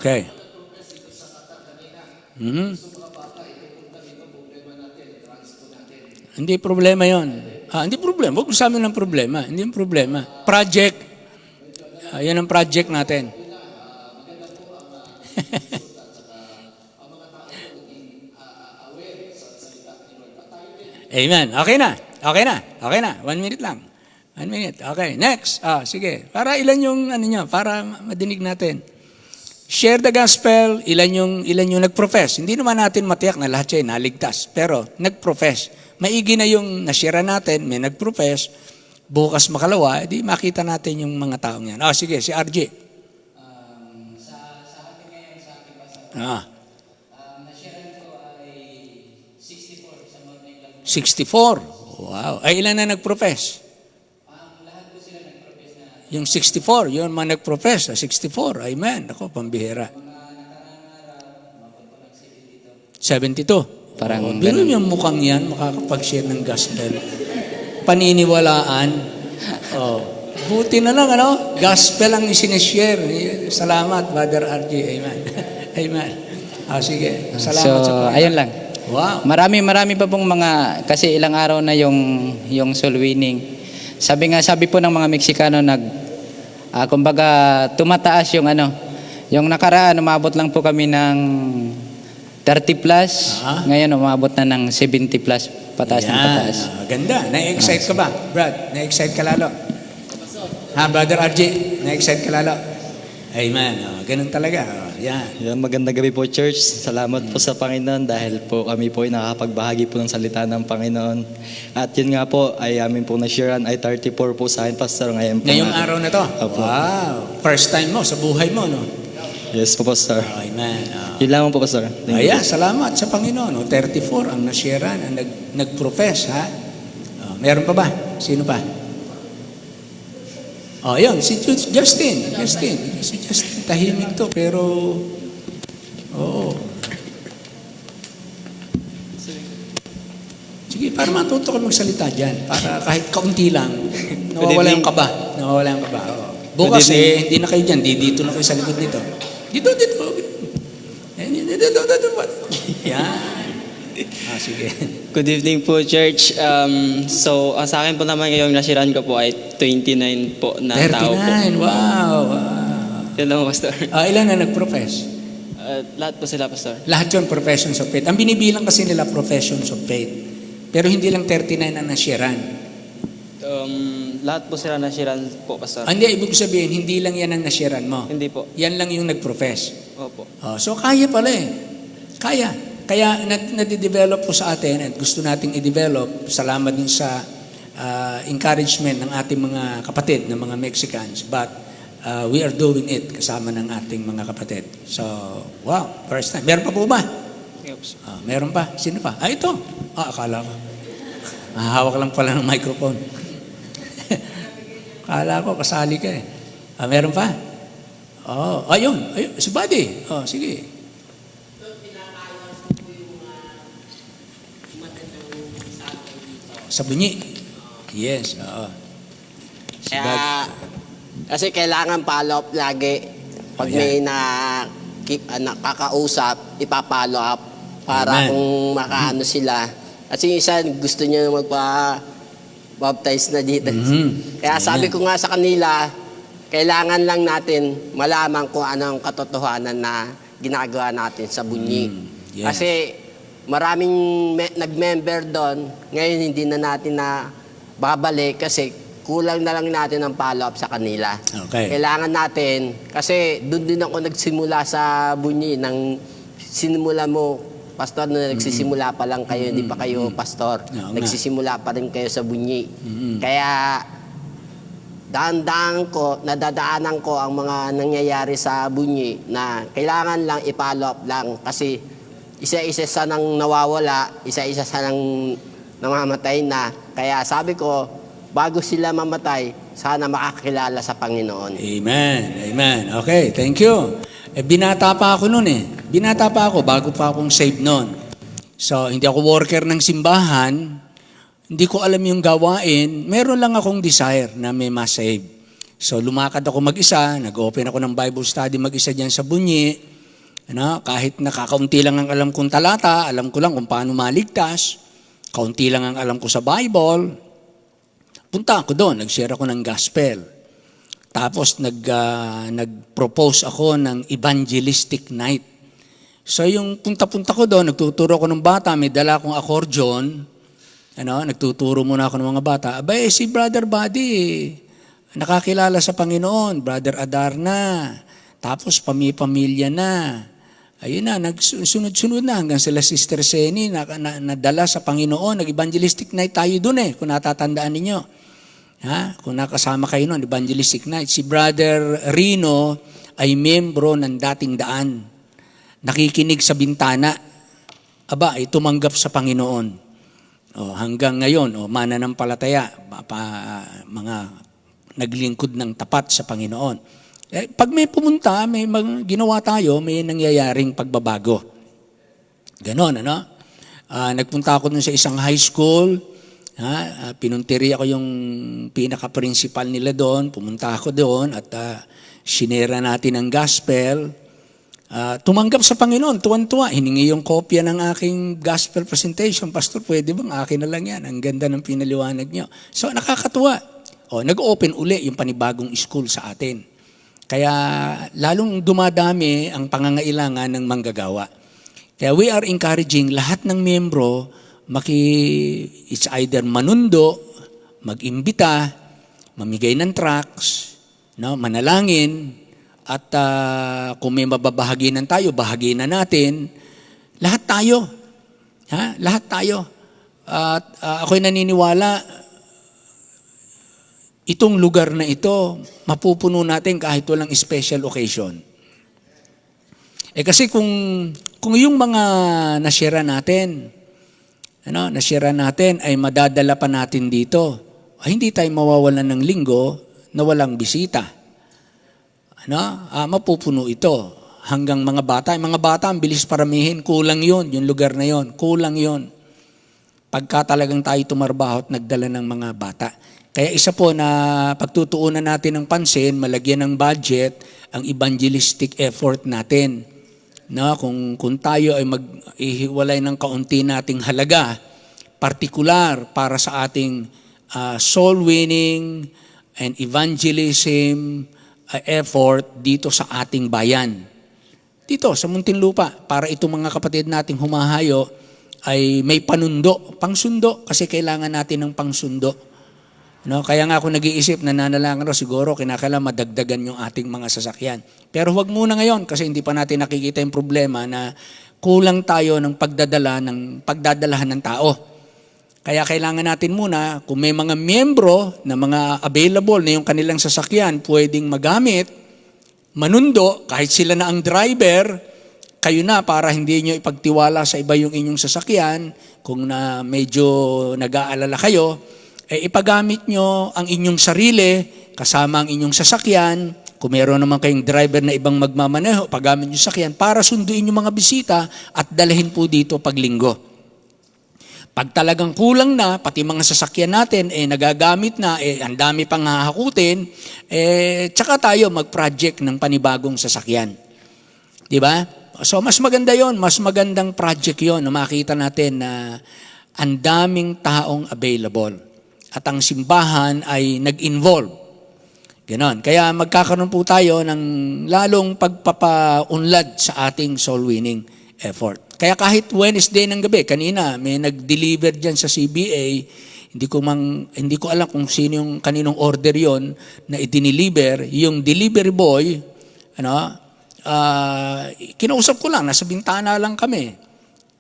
Okay. Hindi problema yon. Hindi problema. Huwag sa amin ng problema. Hindi yung problema. Project. Yan ang project natin. Amen. Okay na. Okay na. Okay na. 1 minute lang. 1 minute. Okay. Next. Sige. Para ilan yung nyo, para madinig natin. Share the gospel. Ilan yung nag-profess. Hindi naman natin matiyak na lahat siya naligtas. Pero nag-profess. Maigi na yung na-share natin, may nag-profess. Bukas makalawa, di makita natin yung mga taong yan. Sige, si RJ. Sa atin ngayon, sa ating pastor, na-sharean ko ay 64 sa morning lang. 64. Wow. Ay, ilan na nag-profess? Lahat po sila nag-profess na Yung 64, yung mga nag-profess, 64. Amen. Ako, pambihira. 72. Parang Biro yung mukhang yan, makakapag-share ng gospel. Paniniwalaan. Buti na lang, gospel ang sinishare. Salamat, Brother RJ. Amen. Amen. Sige. Salamat sa Panginoon. ayun lang. Wow. Marami pa pong mga, kasi ilang araw na yung soul winning. Sabi po ng mga Meksikano, kumbaga tumataas yung nakaraan, umabot lang po kami ng 30 plus, ngayon umabot na ng 70 plus, pataas ng pataas. Ganda. Na-excite ka ba, Brad? Na-excite ka lalo? Brother RJ? Na-excite ka lalo? Amen. Ganun talaga. Yan. Magandang gabi po, Church. Salamat po sa Panginoon dahil po kami po ay nakakapagbahagi po ng salita ng Panginoon. At yun nga po ay amin po na-sharean ay 34 po sa akin, Pastor. Ngayong araw na to? Opo. Wow. First time mo sa buhay mo, no? Yes po, Pastor. Amen. Yun lamang po, Pastor. Thank you. Salamat sa Panginoon. 34 ang na-sharean, ang nag-profess, ha? Meron pa ba? Sino pa? Yun, si Justin. Si Justin, tahimik to, pero, Sige, para matuto ka magsalita dyan. Para kahit kaunti lang, nawawala yung kaba. Bukas hindi na kayo dyan. Dito na kayo sa likod nito. Dito. Yan. Sige. Good evening po, Church. So, ang sa akin po naman ngayong nasiran ko po ay 29 po na tao po. 39, wow. Yan lang, Pastor. Ilan na nag-profess? Lahat po sila, Pastor. Lahat yun, professions of faith. Ang binibilang kasi nila, professions of faith. Pero hindi lang 39 ang nasyaran. Lahat po sila nasiran po, Pastor. Hindi, ibig sabihin, hindi lang yan ang nasyaran mo. Hindi po. Yan lang yung nag-profess. Opo. So, kaya pala eh. Kaya. Kaya nadidevelop po sa atin at gusto nating i-develop. Salamat din sa encouragement ng ating mga kapatid, ng mga Mexicans. But we are doing it kasama ng ating mga kapatid. So, wow, first time. Meron pa po ba? Meron pa? Sino pa? Ito. Akala ko. Hawak lang pala ng microphone. Akala ko, kasali ka eh. Meron pa? Ayun. Si Buddy. Sige. Sa bunyi. Yes. Si Buddy. Kasi kailangan follow up lagi. Pag may nakakausap, ipapollow up para Amen. kung makaano sila. Kasi isa gusto niya magpa-baptize na dito. Kaya sabi ko nga sa kanila, kailangan lang natin malaman kung ano ang katotohanan na ginagawa natin sa bunyi. Yes. Kasi maraming nag-member doon, ngayon hindi na natin na babalik kasi kulang na lang natin ang follow-up sa kanila. Okay. Kailangan natin, kasi doon din ako nagsimula sa bunyi, nang sinimula mo, pastor, na nagsisimula pa lang kayo, hindi pa kayo pastor, Oo nga. nagsisimula pa rin kayo sa bunyi. Kaya, nadadaanan ko ang mga nangyayari sa bunyi na kailangan lang i-follow up lang kasi isa-isa sa nang nawawala, isa-isa sa nang namamatay na. Kaya sabi ko, bago sila mamatay, sana makakilala sa Panginoon. Amen. Amen. Okay, thank you. Binata pa ako noon eh. Binata pa ako bago pa akong saved noon. So, hindi ako worker ng simbahan. Hindi ko alam yung gawain. Meron lang akong desire na may ma-save. So, lumakad ako mag-isa. Nag-open ako ng Bible study mag-isa dyan sa Bunyi. Kahit nakakaunti lang ang alam kong talata, alam ko lang kung paano maligtas. Kaunti lang ang alam ko sa Bible. Punta ako doon. Nag-share ako ng gospel. Tapos, nag-propose ako ng evangelistic night. So, yung punta-punta ko doon, nagtuturo ako ng bata, may dala akong accordion. Nagtuturo muna ako ng mga bata. Abay, si Brother Buddy, nakakilala sa Panginoon. Brother Adarna. Tapos, pamilya na. Ayun na, nagsunod-sunod na hanggang sila Sister Seni nadala sa Panginoon. Nag-evangelistic night tayo doon kung natatandaan ninyo. Kung nakasama kayo noon, evangelistic night. Si Brother Rino ay membro ng Dating Daan. Nakikinig sa bintana. Aba, ay tumanggap sa Panginoon. Hanggang ngayon, mananampalataya, mga naglingkod ng tapat sa Panoon. Pag may pumunta, may ginawa tayo, may nangyayaring pagbabago. Ganon, nagpunta ako dun sa isang high school, pinuntiri ako yung pinaka-principal nila doon, pumunta ako doon at sinera natin ang gospel. Tumanggap sa Panginoon, tuwan-tuwa. Hiningi yung kopya ng aking gospel presentation. Pastor, pwede bang akin na lang yan? Ang ganda ng pinaliwanag niyo. So, nakakatuwa. Nag-open uli yung panibagong school sa atin. Kaya, lalong dumadami ang pangangailangan ng manggagawa. Kaya we are encouraging lahat ng miyembro, it's either manundo, mag-imbita, mamigay ng tracts, manalangin, at kung may mababahaginan tayo, bahaginan natin. Lahat tayo. Lahat tayo. At ako'y naniniwala, itong lugar na ito, mapupuno natin kahit walang special occasion. Kasi kung yung mga nashare natin, ay madadala pa natin dito, hindi tayo mawawalan ng linggo na walang bisita. Mapupuno ito hanggang mga bata. Yung mga bata, ang bilis paramihin. Kulang yun, yung lugar na yun. Kulang yun. Pagka talagang tayo tumarbaho at nagdala ng mga bata. Kaya isa po na pagtutuunan natin ng pansin, malagyan ng budget, ang evangelistic effort natin. Kung tayo ay mag-ihiwalay ng kaunti nating halaga, partikular para sa ating soul winning and evangelism effort dito sa ating bayan. Dito sa Muntinlupa, para itong mga kapatid nating humahayo ay may panundo, pangsundo, kasi kailangan natin ng pangsundo. Kaya nga ako nag-iisip, nananalangan siguro kinakailangan madagdagan yung ating mga sasakyan. Pero huwag muna ngayon kasi hindi pa natin nakikita yung problema na kulang tayo ng pagdadalahan ng tao. Kaya kailangan natin muna, kung may mga miyembro na mga available na yung kanilang sasakyan, pwedeng magamit, manundo, kahit sila na ang driver, kayo na para hindi nyo ipagtiwala sa iba yung inyong sasakyan, kung na medyo nag-aalala kayo, ipagamit nyo ang inyong sarili, kasama ang inyong sasakyan. Kung meron naman kayong driver na ibang magmamaneho, pagamit nyo sasakyan para sunduin yung mga bisita at dalhin po dito paglinggo. Pag talagang kulang na, pati mga sasakyan natin, nagagamit na, ang dami pang hahakutin, tsaka tayo mag-project ng panibagong sasakyan. Diba? So, mas maganda yon, mas magandang project yon na makita natin na ang daming taong available. At ang simbahan ay nag-involve. Ganon. Kaya magkakaroon po tayo ng lalong pagpapaunlad sa ating soul winning effort. Kaya kahit Wednesday ng gabi, kanina may nag-deliver dyan sa CBA, hindi ko alam kung sino yung kaninong order yon na i-deliver. Yung delivery boy, kinausap ko lang, nasa bintana lang kami.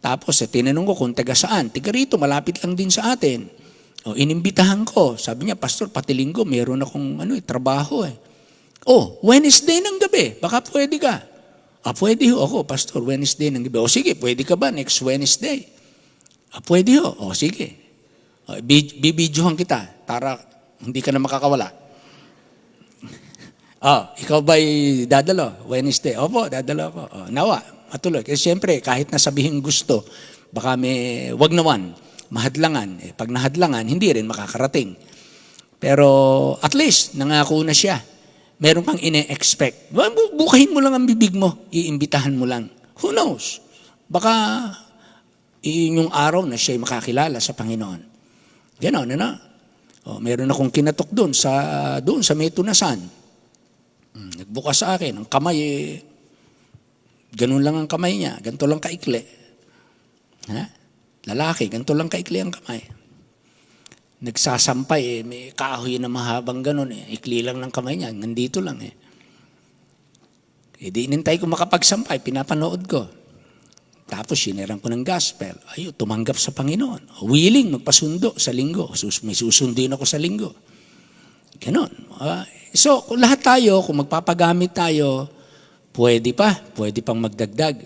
Tapos tinanong ko kung taga saan. Taga rito, malapit lang din sa atin. O, inimbitahan ko. Sabi niya, Pastor, pati linggo, meron akong trabaho eh. Oh, Wednesday ng gabi, baka pwede ka. Pwede ho ako, Pastor, Wednesday ng gabi. O sige, pwede ka ba next Wednesday? Pwede ho. O sige. Bibidyohan kita para hindi ka na makakawala. Ikaw ba'y dadalo? Wednesday? Opo, dadalo ako. Nawa, matuloy. Kasi siyempre, kahit na sabihin gusto, baka may wag naman, mahadlangan. Pag nahadlangan, hindi rin makakarating. Pero at least, nangako na siya. Meron kang ine-expect. Bukahin mo lang ang bibig mo. Iimbitahan mo lang. Who knows? Baka yung araw na siya'y makakilala sa Panginoon. Ganon, meron akong kinatok doon sa may tunasan. Nagbukas sa akin, ang kamay ganun lang ang kamay niya, ganito lang kaikli. Lalaki, ganito lang kaikli ang kamay. Nagsasampay, may kahoy na mahabang ganun ikli lang ng kamay niya, nandito lang di inintay ko makapagsampay, pinapanood ko. Tapos sinirang ko ng gospel, tumanggap sa Panginoon. Willing magpasundo sa linggo, may susundin ako sa linggo. Ganon. So, kung lahat tayo, kung magpapagamit tayo, pwede pang magdagdag.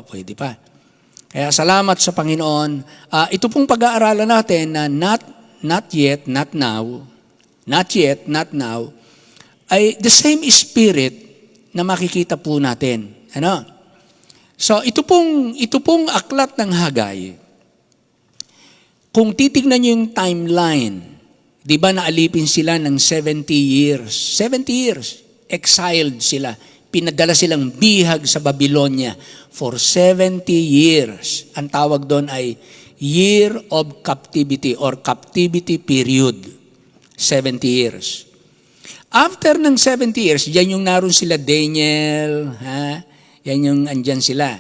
Pwede pa. Kaya salamat sa Panginoon. Ito pong pag-aaralan natin na not yet, not now, ay the same spirit na makikita po natin. So, ito pong aklat ng Hagay. Kung titignan niyo yung timeline, di ba naalipin sila ng 70 years? 70 years, exiled sila. Pinadala silang bihag sa Babylonia for 70 years. Ang tawag doon ay year of captivity or captivity period. 70 years. After ng 70 years, yan yung naroon sila Daniel, yan yung andyan sila.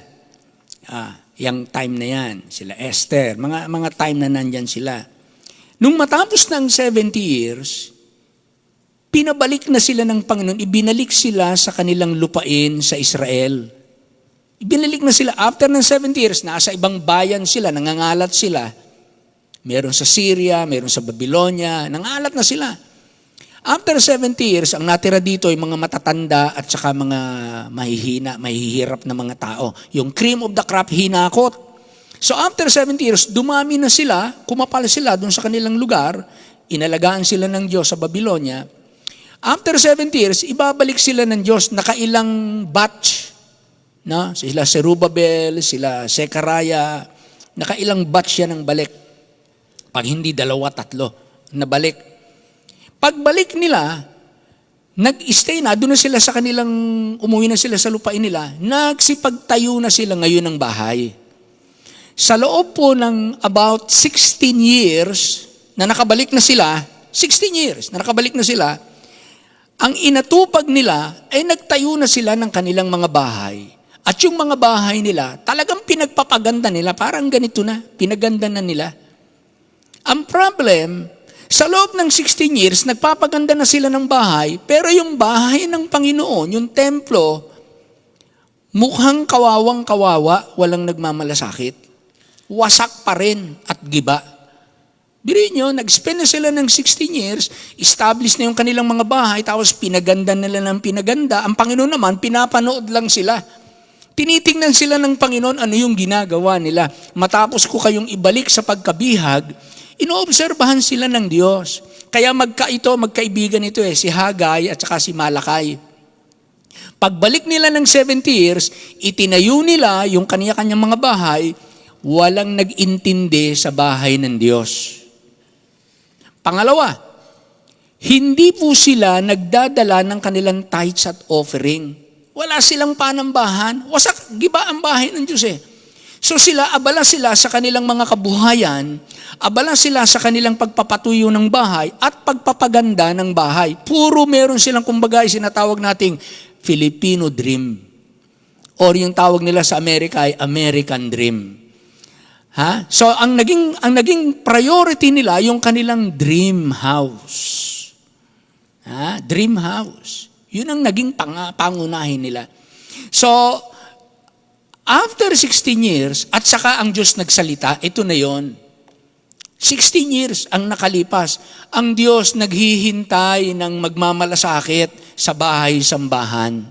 Yung time na yan, sila Esther, mga time na nandyan sila. Nung matapos ng 70 years, pinabalik na sila ng Panginoon, ibinalik sila sa kanilang lupain sa Israel. Ibinalik na sila after ng 70 years, nasa ibang bayan sila, nangangalat sila. Meron sa Syria, meron sa Babylonia, nangangalat na sila. After 70 years, ang natira dito ay mga matatanda at saka mga mahihirap na mga tao. Yung cream of the crop, hinakot. So after 70 years, dumami na sila, kumapal sila doon sa kanilang lugar, inalagaan sila ng Diyos sa Babylonia. After 70 years, ibabalik sila ng Diyos, nakailang batch. Sila Zerubbabel, sila Zechariah, nakailang batch yan ang balik. Pag hindi 2, 3, nabalik. Pagbalik nila, nag-stay na, doon na sila sa kanilang, umuwi na sila sa lupain nila, nagsipagtayo na sila ngayon ng bahay. Sa loob po ng about 16 years na nakabalik na sila, 16 years na nakabalik na sila, ang inatupag nila ay nagtayo na sila ng kanilang mga bahay. At yung mga bahay nila, talagang pinagpapaganda nila, parang ganito na, pinaganda na nila. Ang problem, sa loob ng 16 years, nagpapaganda na sila ng bahay, pero yung bahay ng Panginoon, yung templo, mukhang kawawang-kawawa, walang nagmamalasakit. Wasak pa rin at giba. Biriin nyo, nag-spend na sila ng 16 years, established na yung kanilang mga bahay, tapos pinaganda nila ng pinaganda. Ang Panginoon naman, pinapanood lang sila. Tinitingnan sila ng Panginoon, ano yung ginagawa nila. Matapos ko kayong ibalik sa pagkabihag, inoobserbahan sila ng Diyos. Kaya magkaibigan ito si Hagay at saka si Malakay. Pagbalik nila ng 70 years, itinayo nila yung kanya-kanyang mga bahay, walang nag-intindi sa bahay ng Diyos. Pangalawa, hindi po sila nagdadala ng kanilang tithes at offering. Wala silang panambahan. Wasak, giba ang bahay ng Diyos So abala sila sa kanilang mga kabuhayan, abala sila sa kanilang pagpapatuyo ng bahay at pagpapaganda ng bahay. Puro meron silang, kumbaga, sinatawag nating Filipino dream. Or yung tawag nila sa Amerika ay American dream. So ang naging priority nila yung kanilang dream house. Dream house. Yun ang naging pangunahin nila. So after 16 years at saka ang Diyos nagsalita, ito na yon. 16 years ang nakalipas. Ang Diyos naghihintay ng magmamalasakit sa bahay-sambahan.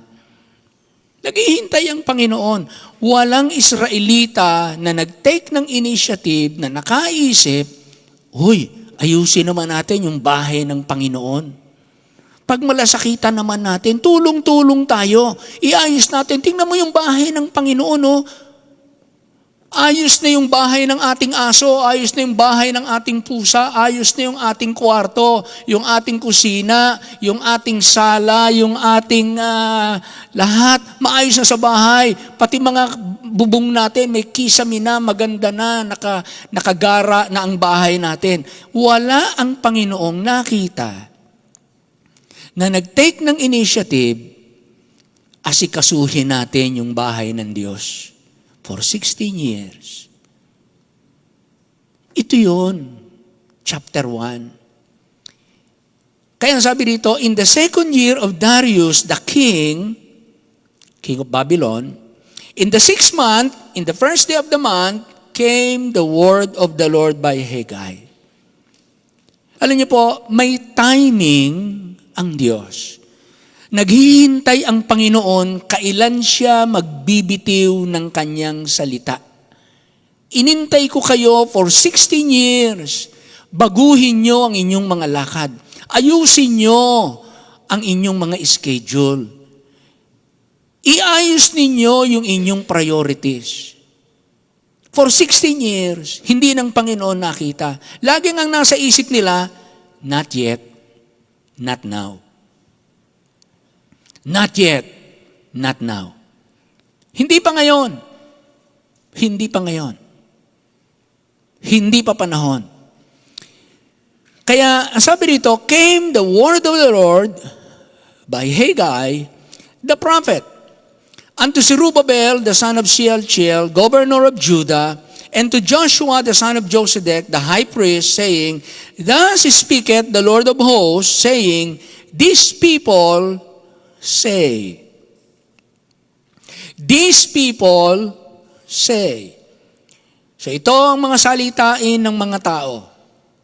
Naghihintay ang Panginoon. Walang Israelita na nag-take ng initiative na nakaisip, uy, ayusin naman natin yung bahay ng Panginoon. Pag malasakitan naman natin, tulong-tulong tayo. Iayos natin. Tingnan mo yung bahay ng Panginoon, oh. Ayos na yung bahay ng ating aso, ayos na yung bahay ng ating pusa, ayos na yung ating kwarto, yung ating kusina, yung ating sala, yung ating lahat, maayos na sa bahay. Pati mga bubong natin, may kisame na, maganda na, nakagara na ang bahay natin. Wala ang Panginoong nakita na nag-take ng initiative, asikasuhin natin yung bahay ng Diyos. For 16 years. Ito yun, chapter 1. Kaya sabi dito, in the second year of Darius the king of Babylon, in the 6th month, in the first day of the month, came the word of the Lord by Haggai. Alam niyo po, may timing ang Diyos. Naghihintay ang Panginoon kailan siya magbibitiw ng kanyang salita. Inintay ko kayo for 16 years. Baguhin nyo ang inyong mga lakad. Ayusin nyo ang inyong mga schedule. Iayos ninyo yung inyong priorities. For 16 years, hindi ng Panginoon nakita. Laging ang nasa isip nila, not yet, not now. Not yet, not now. Hindi pa ngayon. Hindi pa ngayon. Hindi pa panahon. Kaya, ang sabi dito, came the word of the Lord by Haggai, the prophet, unto Zerubbabel, the son of Shealtiel, governor of Judah, and to Joshua, the son of Josedek, the high priest, saying, Thus speaketh the Lord of hosts, saying, These people say. These people say. So ito ang mga salitain ng mga tao.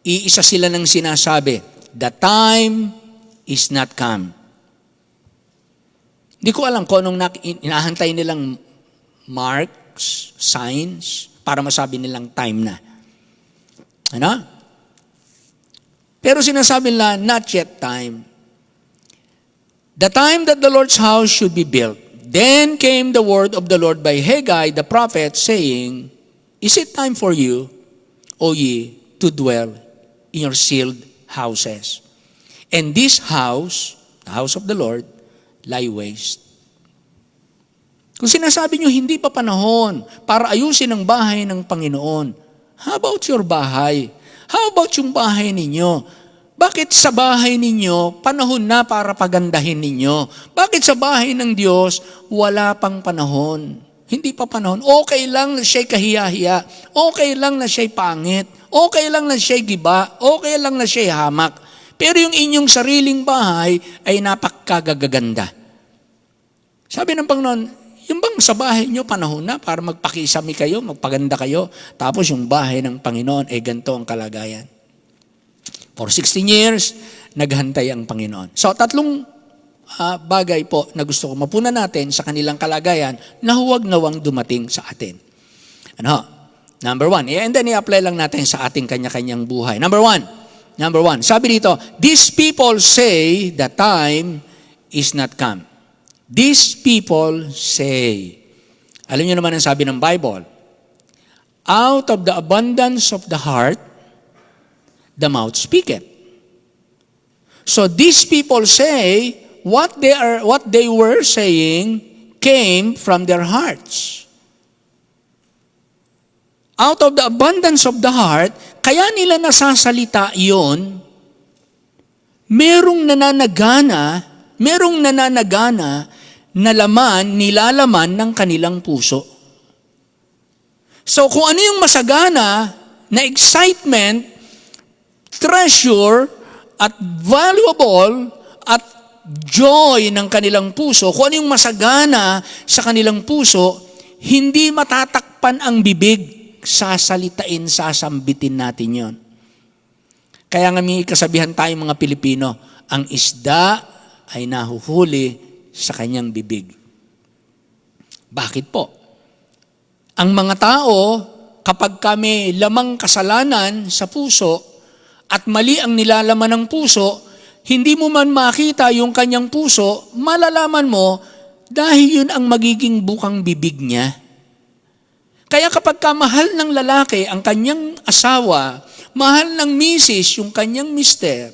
Iisa sila ng sinasabi, the time is not come. Hindi ko alam kung anong inahantay nilang marks, signs, para masabi nilang time na. Ano? Pero sinasabi nila, not yet time. The time that the Lord's house should be built. Then came the word of the Lord by Haggai the prophet, saying, Is it time for you, O ye, to dwell in your sealed houses? And this house, the house of the Lord, lie waste. Kung sinasabi nyo, hindi pa panahon para ayusin ang bahay ng Panginoon, how about your bahay? How about yung bahay ninyo? Bakit sa bahay ninyo, panahon na para pagandahin ninyo? Bakit sa bahay ng Diyos, wala pang panahon? Hindi pa panahon. Okay lang na siya'y kahiya-hiya. Okay lang na siya'y pangit. Okay lang na siya'y giba. Okay lang na siya'y hamak. Pero yung inyong sariling bahay ay napakagaganda. Sabi ng Panginoon, yung bang sa bahay nyo, panahon na para magpakisami kayo, magpaganda kayo, tapos yung bahay ng Panginoon ay ganito ang kalagayan. For 16 years, naghantay ang Panginoon. So, tatlong bagay po na gusto ko mapunan natin sa kanilang kalagayan na huwag nawang dumating sa atin. Ano? Number 1. And then, i-apply lang natin sa ating kanya-kanyang buhay. Number 1. Sabi dito, these people say the time is not come. These people say. Alam niyo naman ang sabi ng Bible, out of the abundance of the heart, the mouth speaketh. So these people say what they were saying came from their hearts. Out of the abundance of the heart, kaya nila nasasalita iyon, merong nananagana na laman, nilalaman ng kanilang puso. So kung ano yung masagana na excitement, treasure, at valuable, at joy ng kanilang puso, kung ano yung masagana sa kanilang puso, hindi matatakpan ang bibig, sasalitain, sasambitin natin yon. Kaya nga may kasabihan tayong mga Pilipino, ang isda ay nahuhuli sa kanyang bibig. Bakit po? Ang mga tao, kapag kami lamang kasalanan sa puso at mali ang nilalaman ng puso, hindi mo man makita yung kanyang puso, malalaman mo dahil yun ang magiging bukang bibig niya. Kaya kapag kamahal ng lalaki ang kanyang asawa, mahal ng misis yung kanyang mister,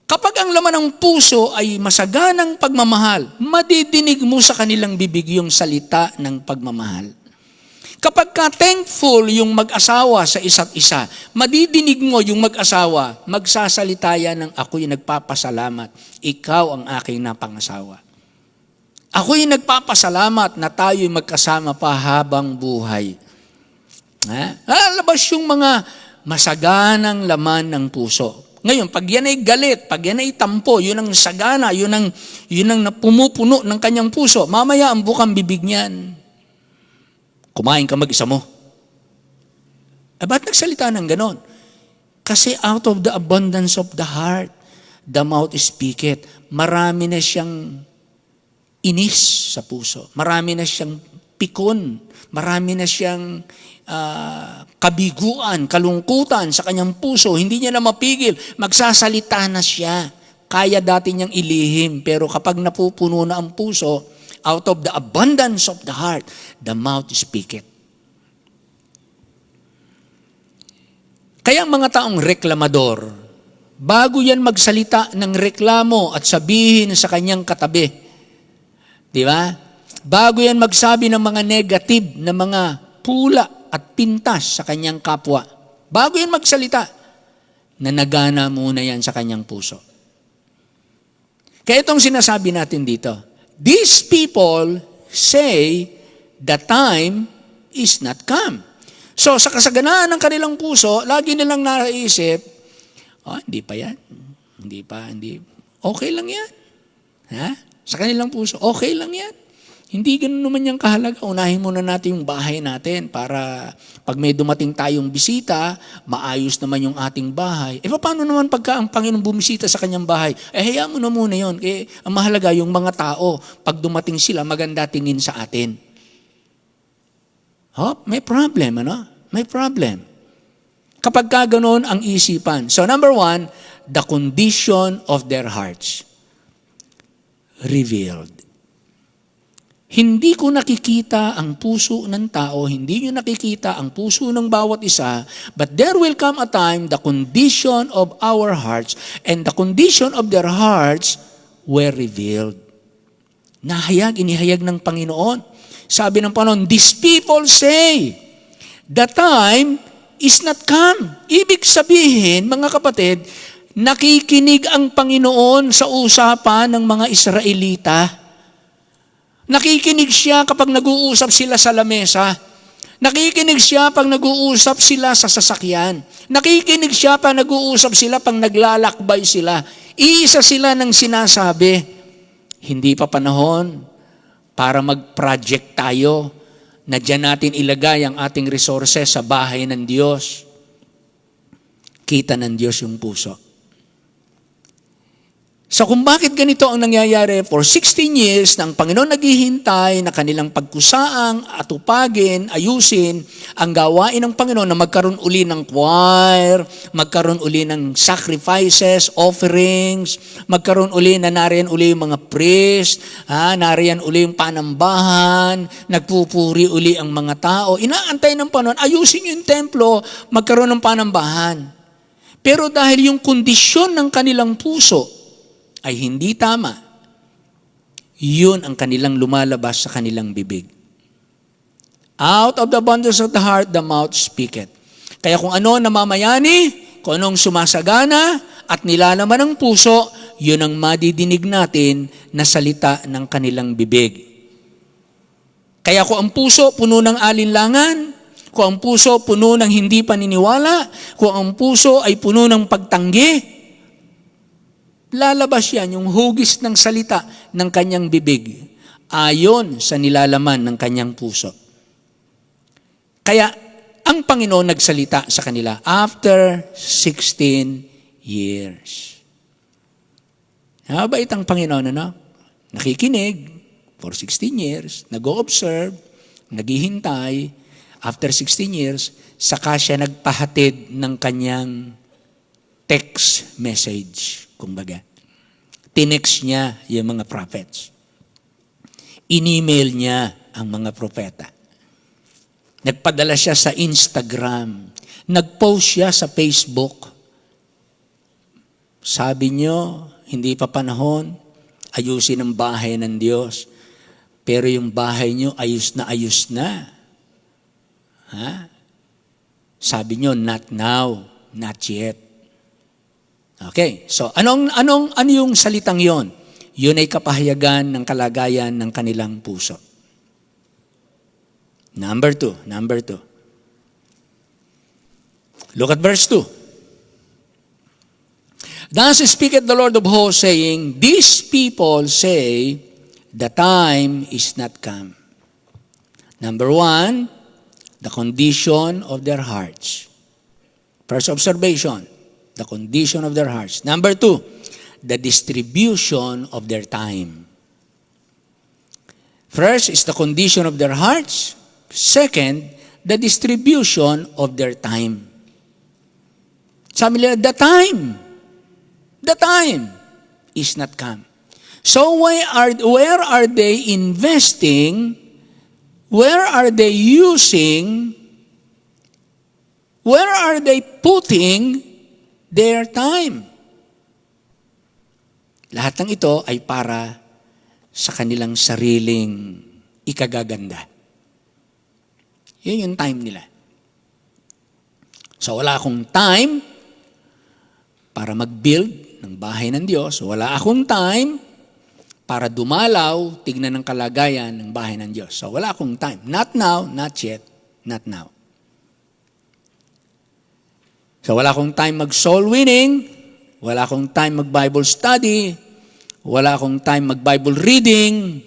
kapag ang laman ng puso ay masaganang pagmamahal, madidinig mo sa kanilang bibig yung salita ng pagmamahal. Kapag ka thankful yung mag-asawa sa isa't isa, madidinig mo yung mag-asawa, magsasalita yan ng ako'y nagpapasalamat, ikaw ang aking napangasawa. Ako'y nagpapasalamat na tayo'y magkasama pa habang buhay. Labas yung mga masaganang laman ng puso. Ngayon, pag yan ay galit, pag yan ay tampo, yun ang sagana, yun ang pumupuno ng kanyang puso, mamaya ang bukang bibig niyan. Kumain ka mag-isa mo. Ba't nagsalita ng ganon? Kasi out of the abundance of the heart, the mouth speaketh. Marami na siyang inis sa puso. Marami na siyang pikon. Marami na siyang kabiguan, kalungkutan sa kanyang puso. Hindi niya na mapigil. Magsasalita na siya. Kaya dati niyang ilihim. Pero kapag napupuno na ang puso, out of the abundance of the heart, the mouth speaketh. Kaya ang mga taong reklamador, bago yan magsalita ng reklamo at sabihin sa kanyang katabi, di ba? Bago yan magsabi ng mga negative na mga pula at pintas sa kanyang kapwa, bago yan magsalita, nanagana muna yan sa kanyang puso. Kaya itong sinasabi natin dito, these people say the time is not come. So sa kasaganaan ng kanilang puso, lagi nilang naisip, hindi pa yan. Hindi. Okay lang yan. Sa kanilang puso, okay lang yan. Hindi ganun naman yung kahalaga. Unahin muna natin yung bahay natin para pag may dumating tayong bisita, maayos naman yung ating bahay. Paano naman pagka ang Panginoon bumisita sa kanyang bahay? Hayaan mo na muna yun. Ang mahalaga yung mga tao, pag dumating sila, maganda tingin sa atin. May problem, May problem. Kapag ka ganun ang isipan. So number 1, the condition of their hearts. Revealed. Hindi ko nakikita ang puso ng tao, hindi nyo nakikita ang puso ng bawat isa, but there will come a time, the condition of our hearts and the condition of their hearts were revealed. Inihayag ng Panginoon. Sabi ng Panginoon, these people say, the time is not come. Ibig sabihin, mga kapatid, nakikinig ang Panginoon sa usapan ng mga Israelita. Nakikinig siya kapag nag-uusap sila sa lamesa. Nakikinig siya pag nag-uusap sila sa sasakyan. Nakikinig siya pag nag-uusap sila pag naglalakbay sila. Iisa sila ng sinasabi, hindi pa panahon para mag-project tayo na dyan natin ilagay ang ating resources sa bahay ng Diyos. Kita ng Diyos yung puso. So kung bakit ganito ang nangyayari, for 16 years na ang Panginoon naghihintay na kanilang pagkusaang, atupagin, ayusin ang gawain ng Panginoon na magkaroon uli ng choir, magkaroon uli ng sacrifices, offerings, magkaroon uli na nariyan uli yung mga priest, nariyan uli yung panambahan, nagpupuri uli ang mga tao. Inaantay ng Panginoon, ayusin yung templo, magkaroon ng panambahan. Pero dahil yung kondisyon ng kanilang puso ay hindi tama, yun ang kanilang lumalabas sa kanilang bibig. Out of the abundance of the heart, the mouth speaketh. Kaya kung ano namamayani, kung anong sumasagana at nilalaman ng puso, yun ang madidinig natin na salita ng kanilang bibig. Kaya kung ang puso puno ng alinlangan, kung ang puso puno ng hindi paniniwala, kung ang puso ay puno ng pagtanggi, lalabas yan yung hugis ng salita ng kanyang bibig ayon sa nilalaman ng kanyang puso. Kaya ang Panginoon nagsalita sa kanila after 16 years. Mabait ang Panginoon, ano? Nakikinig for 16 years, nag-o-observe, naghihintay. After 16 years, saka siya nagpahatid ng kanyang text message, kumbaga. Tinext niya yung mga prophets. In-email niya ang mga propeta. Nagpadala siya sa Instagram. Nag-post siya sa Facebook. Sabi niyo, hindi pa panahon, ayusin ang bahay ng Diyos. Pero yung bahay niyo, ayos na ayos na. Ha? Sabi niyo, not now, not yet. Okay, so ano yung salitang yon? Yun ay kapahayagan ng kalagayan ng kanilang puso. Number two. Look at verse 2. Thus speaketh the Lord of hosts, saying, these people say, the time is not come. Number 1, the condition of their hearts. First observation, the condition of their hearts. Number 2, the distribution of their time. First is the condition of their hearts. Second, the distribution of their time. Sabi nila, the time is not come. So where are they investing? Where are they using? Where are they putting their time? Lahat ng ito ay para sa kanilang sariling ikagaganda. Yun yung time nila. So wala akong time para mag-build ng bahay ng Diyos. Wala akong time para dumalaw, tignan ng kalagayan ng bahay ng Diyos. So wala akong time. Not now, not yet, not now. So wala akong time mag-soul winning, wala akong time mag-Bible study, wala akong time mag-Bible reading,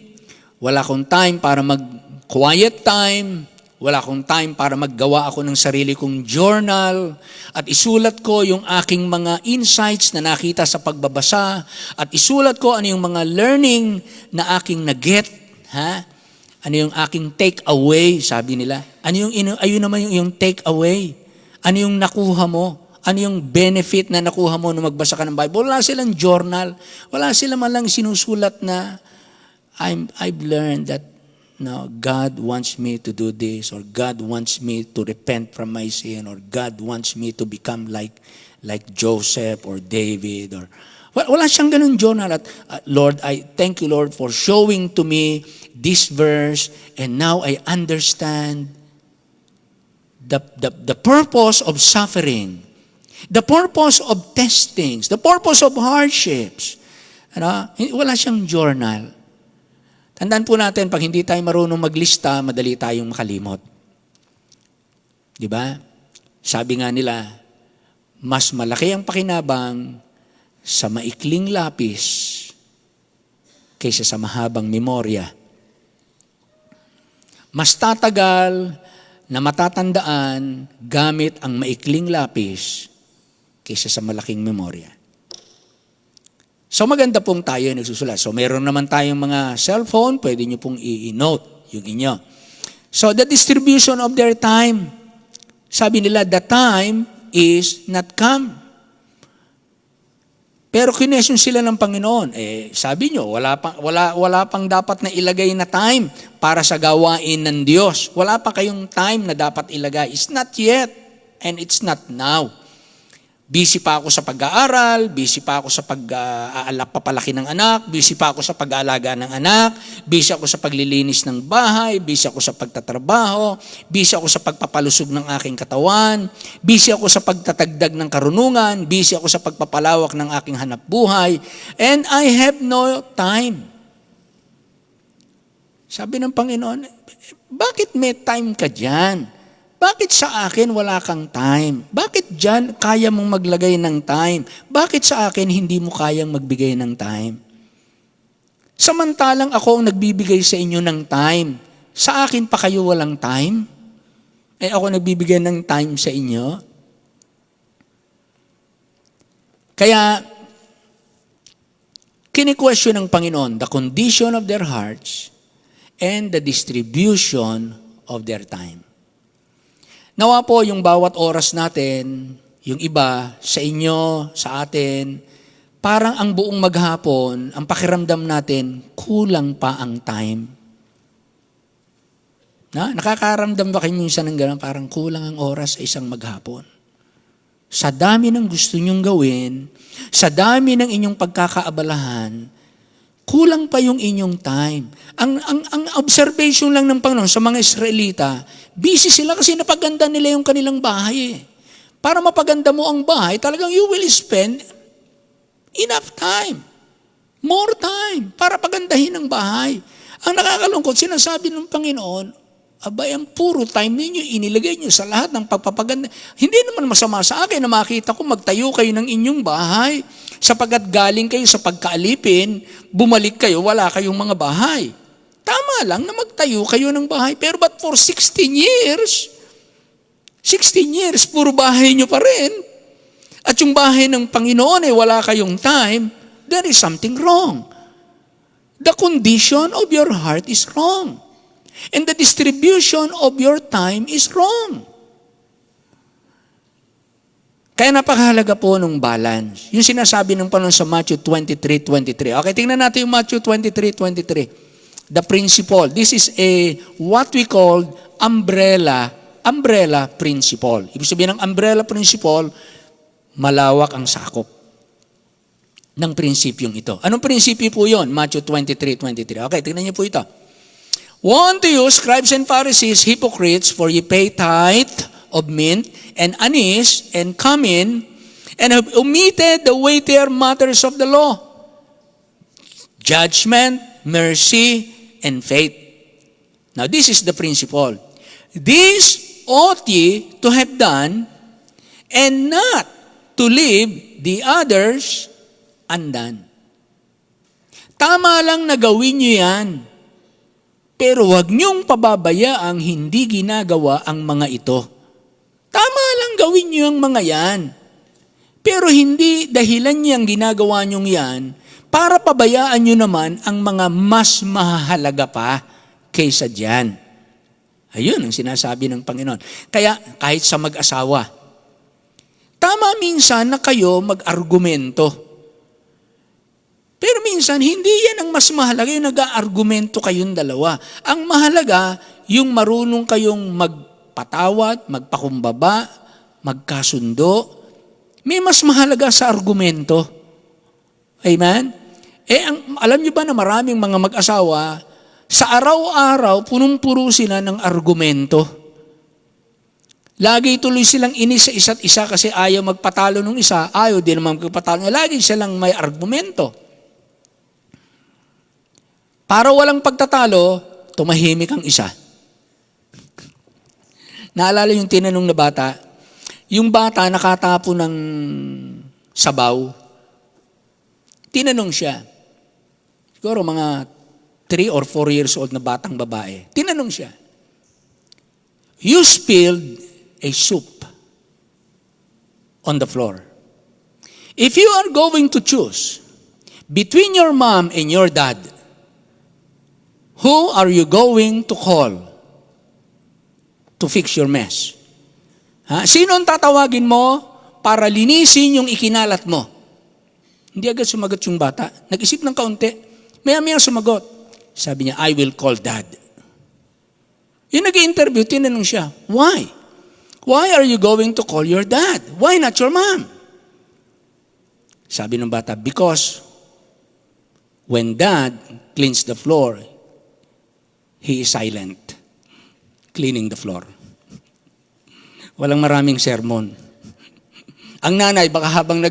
wala akong time para mag-quiet time, wala akong time para maggawa ako ng sarili kong journal at isulat ko yung aking mga insights na nakita sa pagbabasa at isulat ko ano yung mga learning na aking na-get, ha? Ano yung aking take away, sabi nila. Ayun naman yung take away. Ano yung nakuha mo? Ano yung benefit na nakuha mo nung magbasa ka ng Bible? Wala silang journal. Wala silang malang sinusulat na I've learned that no, God wants me to do this, or God wants me to repent from my sin, or God wants me to become like Joseph or David. Or wala siyang ganun journal. At Lord, I thank you, Lord, for showing to me this verse, and now I understand the purpose of suffering, the purpose of testings, the purpose of hardships. Wala siyang journal. Tandaan po natin, pag hindi tayo marunong maglista, madali tayong makalimot. Di ba? Sabi nga nila, mas malaki ang pakinabang sa maikling lapis kaysa sa mahabang memorya. Mas tatagal na matatandaan gamit ang maikling lapis kaysa sa malaking memorya. So maganda pong tayo nagsusulat. So meron naman tayong mga cellphone, pwede nyo pong i-note yung inyo. So the distribution of their time. Sabi nila, the time is not come. Pero kinesyon sila ng Panginoon. Sabi nyo, wala pang dapat na ilagay na time para sa gawain ng Diyos. Wala pa kayong time na dapat ilagay. It's not yet and it's not now. Busy pa ako sa pag-aaral, busy pa ako sa papalaki ng anak, busy pa ako sa pag-aalaga ng anak, busy ako sa paglilinis ng bahay, busy ako sa pagtatrabaho, busy ako sa pagpapalusog ng aking katawan, busy ako sa pagtatagdag ng karunungan, busy ako sa pagpapalawak ng aking hanapbuhay, and I have no time. Sabi ng Panginoon, bakit may time ka dyan? Bakit sa akin wala kang time? Bakit dyan kaya mong maglagay ng time? Bakit sa akin hindi mo kayang magbigay ng time? Samantalang ako ang nagbibigay sa inyo ng time, sa akin pa kayo walang time? Eh ako nagbibigay ng time sa inyo. Kaya, kini-question ng Panginoon the condition of their hearts and the distribution of their time. Nawa po yung bawat oras natin, yung iba, sa inyo, sa atin, parang ang buong maghapon, ang pakiramdam natin, kulang pa ang time. Nakakaramdam ba kayo minsan ng gano'n? Parang kulang ang oras sa isang maghapon. Sa dami ng gusto nyong gawin, sa dami ng inyong pagkakaabalahan, kulang pa yung inyong time. Ang observation lang ng Panginoon sa mga Israelita, busy sila kasi napaganda nila yung kanilang bahay. Para mapaganda mo ang bahay, talagang you will spend enough time. More time para pagandahin ang bahay. Ang nakakalungkot, sinasabi ng Panginoon, abay, ang puro time ninyo, inilagay nyo sa lahat ng pagpapaganda. Hindi naman masama sa akin na makita ko magtayo kayo ng inyong bahay. Sapagkat galing kayo sa pagkaalipin, bumalik kayo, wala kayong mga bahay. Tama lang na magtayo kayo ng bahay. Pero but for 16 years, puro bahay nyo pa rin. At yung bahay ng Panginoon wala kayong time, there is something wrong. The condition of your heart is wrong. And the distribution of your time is wrong. Kaya napakahalaga po ng balance. Yung sinasabi ng Panginoon sa Matthew 23:23. Okay, tingnan natin yung Matthew 23:23. The principle. This is what we call umbrella principle. Ibig sabihin ng umbrella principle, malawak ang sakop ng prinsipyong ito. Anong prinsipyo po yun? Matthew 23:23. Okay, tingnan niyo po ito. Woe unto you, scribes and Pharisees, hypocrites, for ye pay tithe of mint and anise and cumin, and have omitted the weightier matters of the law, judgment, mercy, and faith. Now this is the principle. This ought ye to have done, and not to leave the others undone. Tama lang na gawin nyo yan. Pero huwag niyong pababayaang hindi ginagawa ang mga ito. Tama lang gawin niyo ang mga yan. Pero hindi dahilan niyang ginagawa niyong yan para pabayaan niyo naman ang mga mas mahalaga pa kaysa diyan. Ayun ang sinasabi ng Panginoon. Kaya kahit sa mag-asawa, tama minsan na kayo mag-argumento. Pero minsan, hindi yan ang mas mahalaga, yung nag-aargumento kayong dalawa. Ang mahalaga, yung marunong kayong magpatawad, magpakumbaba, magkasundo. May mas mahalaga sa argumento. Amen? Alam niyo ba na maraming mga mag-asawa, sa araw-araw, punong-puro sila ng argumento. Lagi tuloy silang inis sa isa't isa kasi ayaw magpatalo ng isa, ayaw din naman magpatalo. Lagi silang may argumento. Para walang pagtatalo, tumahimik ang isa. Naalala yung tinanong na bata? Yung bata nakatapo ng sabaw. Tinanong siya. Siguro mga 3 or 4 years old na batang babae. Tinanong siya. You spilled a soup on the floor. If you are going to choose between your mom and your dad, who are you going to call to fix your mess? Sino ang tatawagin mo para linisin yung ikinalat mo? Hindi agad sumagot yung bata. Nag-isip ng kaunti. Maya-maya sumagot. Sabi niya, I will call dad. Yung nag-interview, tinanong siya, why? Why are you going to call your dad? Why not your mom? Sabi ng bata, because when dad cleans the floor, he is silent, cleaning the floor. Walang maraming sermon. Ang nanay, baka habang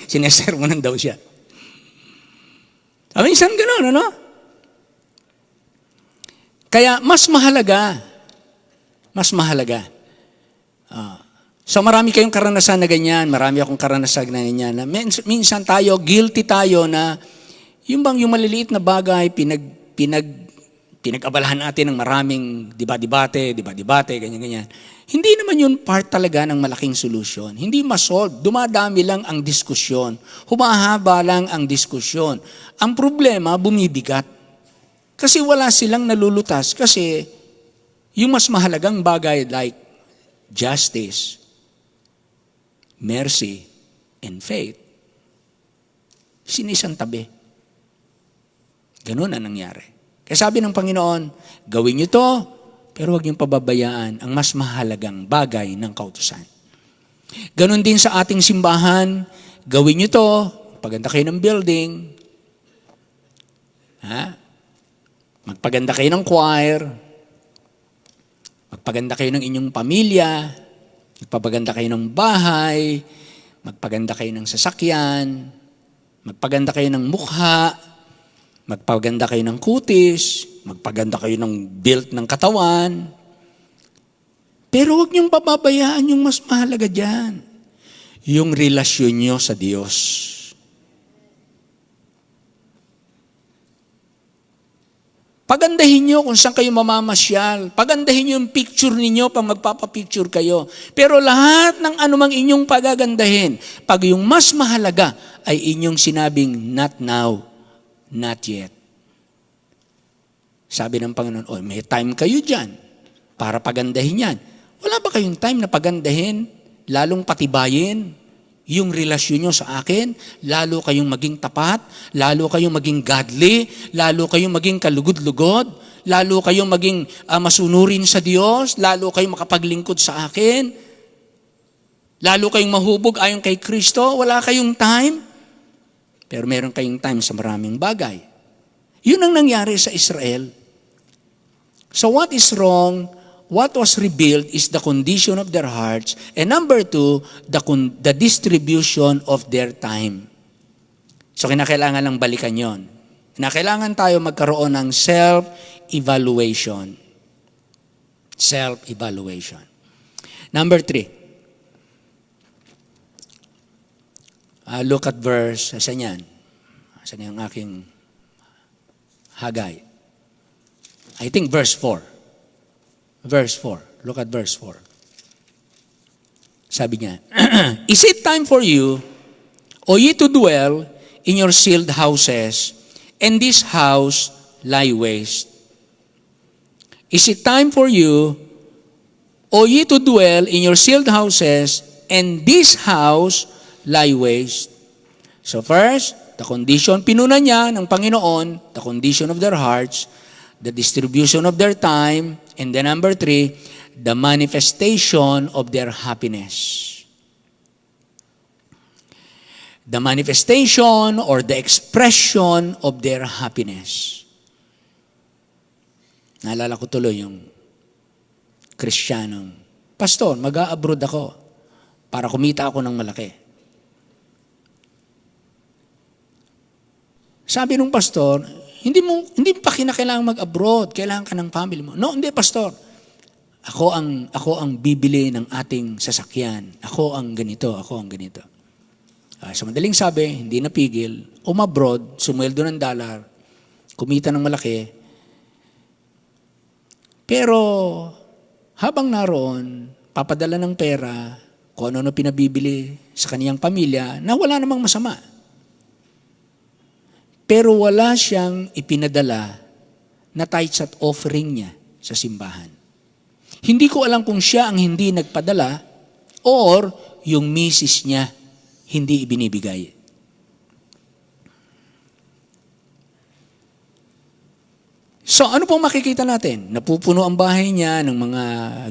sinesermonan daw siya. Minsan gano'n, ano? Kaya mas mahalaga. So marami kayong karanasan na ganyan, marami akong karanasan na ganyan. Na minsan tayo, guilty tayo na yung maliliit na bagay, pinag-abalahan natin ng maraming debate, ganyan-ganyan. Hindi naman yun part talaga ng malaking solusyon. Hindi masolve. Dumadami lang ang diskusyon. Humahaba lang ang diskusyon. Ang problema, bumibigat. Kasi wala silang nalulutas. Kasi yung mas mahalagang bagay like justice, mercy, and faith, sinisantabi. Ganun ang nangyari. Kaya sabi ng Panginoon, gawin niyo to, pero huwag niyong pababayaan ang mas mahalagang bagay ng kautusan. Ganon din sa ating simbahan, gawin niyo to, paganda kayo ng building, magpaganda kayo ng choir, magpaganda kayo ng inyong pamilya, magpapaganda kayo ng bahay, magpaganda kayo ng sasakyan, magpaganda kayo ng mukha, magpaganda kayo ng kutis, magpaganda kayo ng built ng katawan. Pero huwag niyong pababayaan yung mas mahalaga dyan. Yung relasyon niyo sa Diyos. Pagandahin niyo kung saan kayo mamamasyal. Pagandahin niyo yung picture ninyo pag magpapapicture kayo. Pero lahat ng anumang inyong pagagandahin, pag yung mas mahalaga ay inyong sinabing, not now, not yet. Sabi ng Panginoon, may time kayo dyan para pagandahin yan. Wala ba kayong time na pagandahin, lalong patibayin yung relasyon nyo sa akin, lalo kayong maging tapat, lalo kayong maging godly, lalo kayong maging kalugod-lugod, lalo kayong maging masunurin sa Diyos, lalo kayong makapaglingkod sa akin, lalo kayong mahubog ayon kay Kristo, wala kayong time? Pero meron kayong time sa maraming bagay. Yun ang nangyari sa Israel. So what is wrong? What was revealed is the condition of their hearts. And number 2, the distribution of their time. So kinakailangan lang balikan yon. Kinakailangan tayo magkaroon ng self-evaluation. Self-evaluation. Number 3. Look at verse, asan yan? Asan yung aking Hagay? I think verse 4. Verse 4. Look at verse 4. Sabi niya, is it time for you, O ye to dwell in your sealed houses, and this house lie waste? Is it time for you, O ye to dwell in your sealed houses, and this house lie waste? So first, the condition, pinuna niya ng Panginoon, the condition of their hearts, the distribution of their time, and then number 3, the manifestation of their happiness. The manifestation or the expression of their happiness. Naalala ko tuloy yung Kristiyanong, Pastor, mag-a-abroad ako para kumita ako ng malaki. Sabi nung pastor, hindi pa kinakailangan mag-abroad, kailangan ka ng family mo. No, hindi pastor. Ako ang bibili ng ating sasakyan. Ako ang ganito. Sa madaling sabi, hindi napigil, umabroad, sumweldo ng dollar, kumita ng malaki. Pero habang naroon, papadala ng pera, kung ano pinabibili sa kaniyang pamilya, na wala namang masama. Pero wala siyang ipinadala na tithes at offering niya sa simbahan. Hindi ko alam kung siya ang hindi nagpadala or yung misis niya hindi ibinibigay. So ano pong makikita natin? Napupuno ang bahay niya ng mga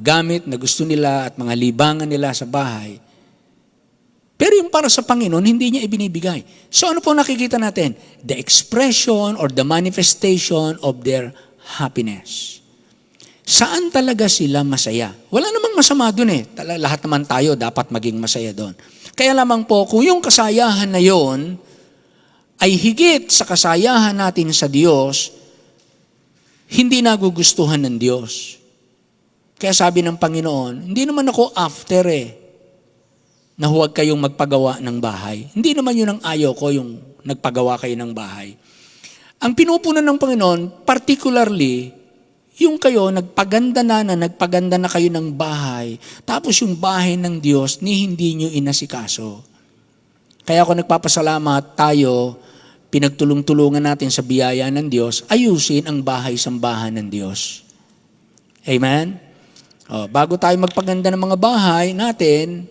gamit na gusto nila at mga libangan nila sa bahay. Pero yung para sa Panginoon, hindi niya ibinibigay. So ano po nakikita natin? The expression or the manifestation of their happiness. Saan talaga sila masaya? Wala namang masama dun eh. Lahat naman tayo dapat maging masaya doon. Kaya lamang po, kung yung kasayahan na yon ay higit sa kasayahan natin sa Diyos, hindi nagugustuhan ng Diyos. Kaya sabi ng Panginoon, hindi naman ako after na huwag kayong magpagawa ng bahay. Hindi naman yun ang ayaw ko, yung nagpagawa kayo ng bahay. Ang pinupunan ng Panginoon, particularly, Yung kayo, nagpaganda na kayo ng bahay, tapos yung bahay ng Diyos, hindi nyo inasikaso. Kaya ako nagpapasalamat tayo, pinagtulong-tulungan natin sa biyaya ng Diyos, ayusin ang bahay-sambahan ng Diyos. Amen? Bago tayo magpaganda ng mga bahay natin,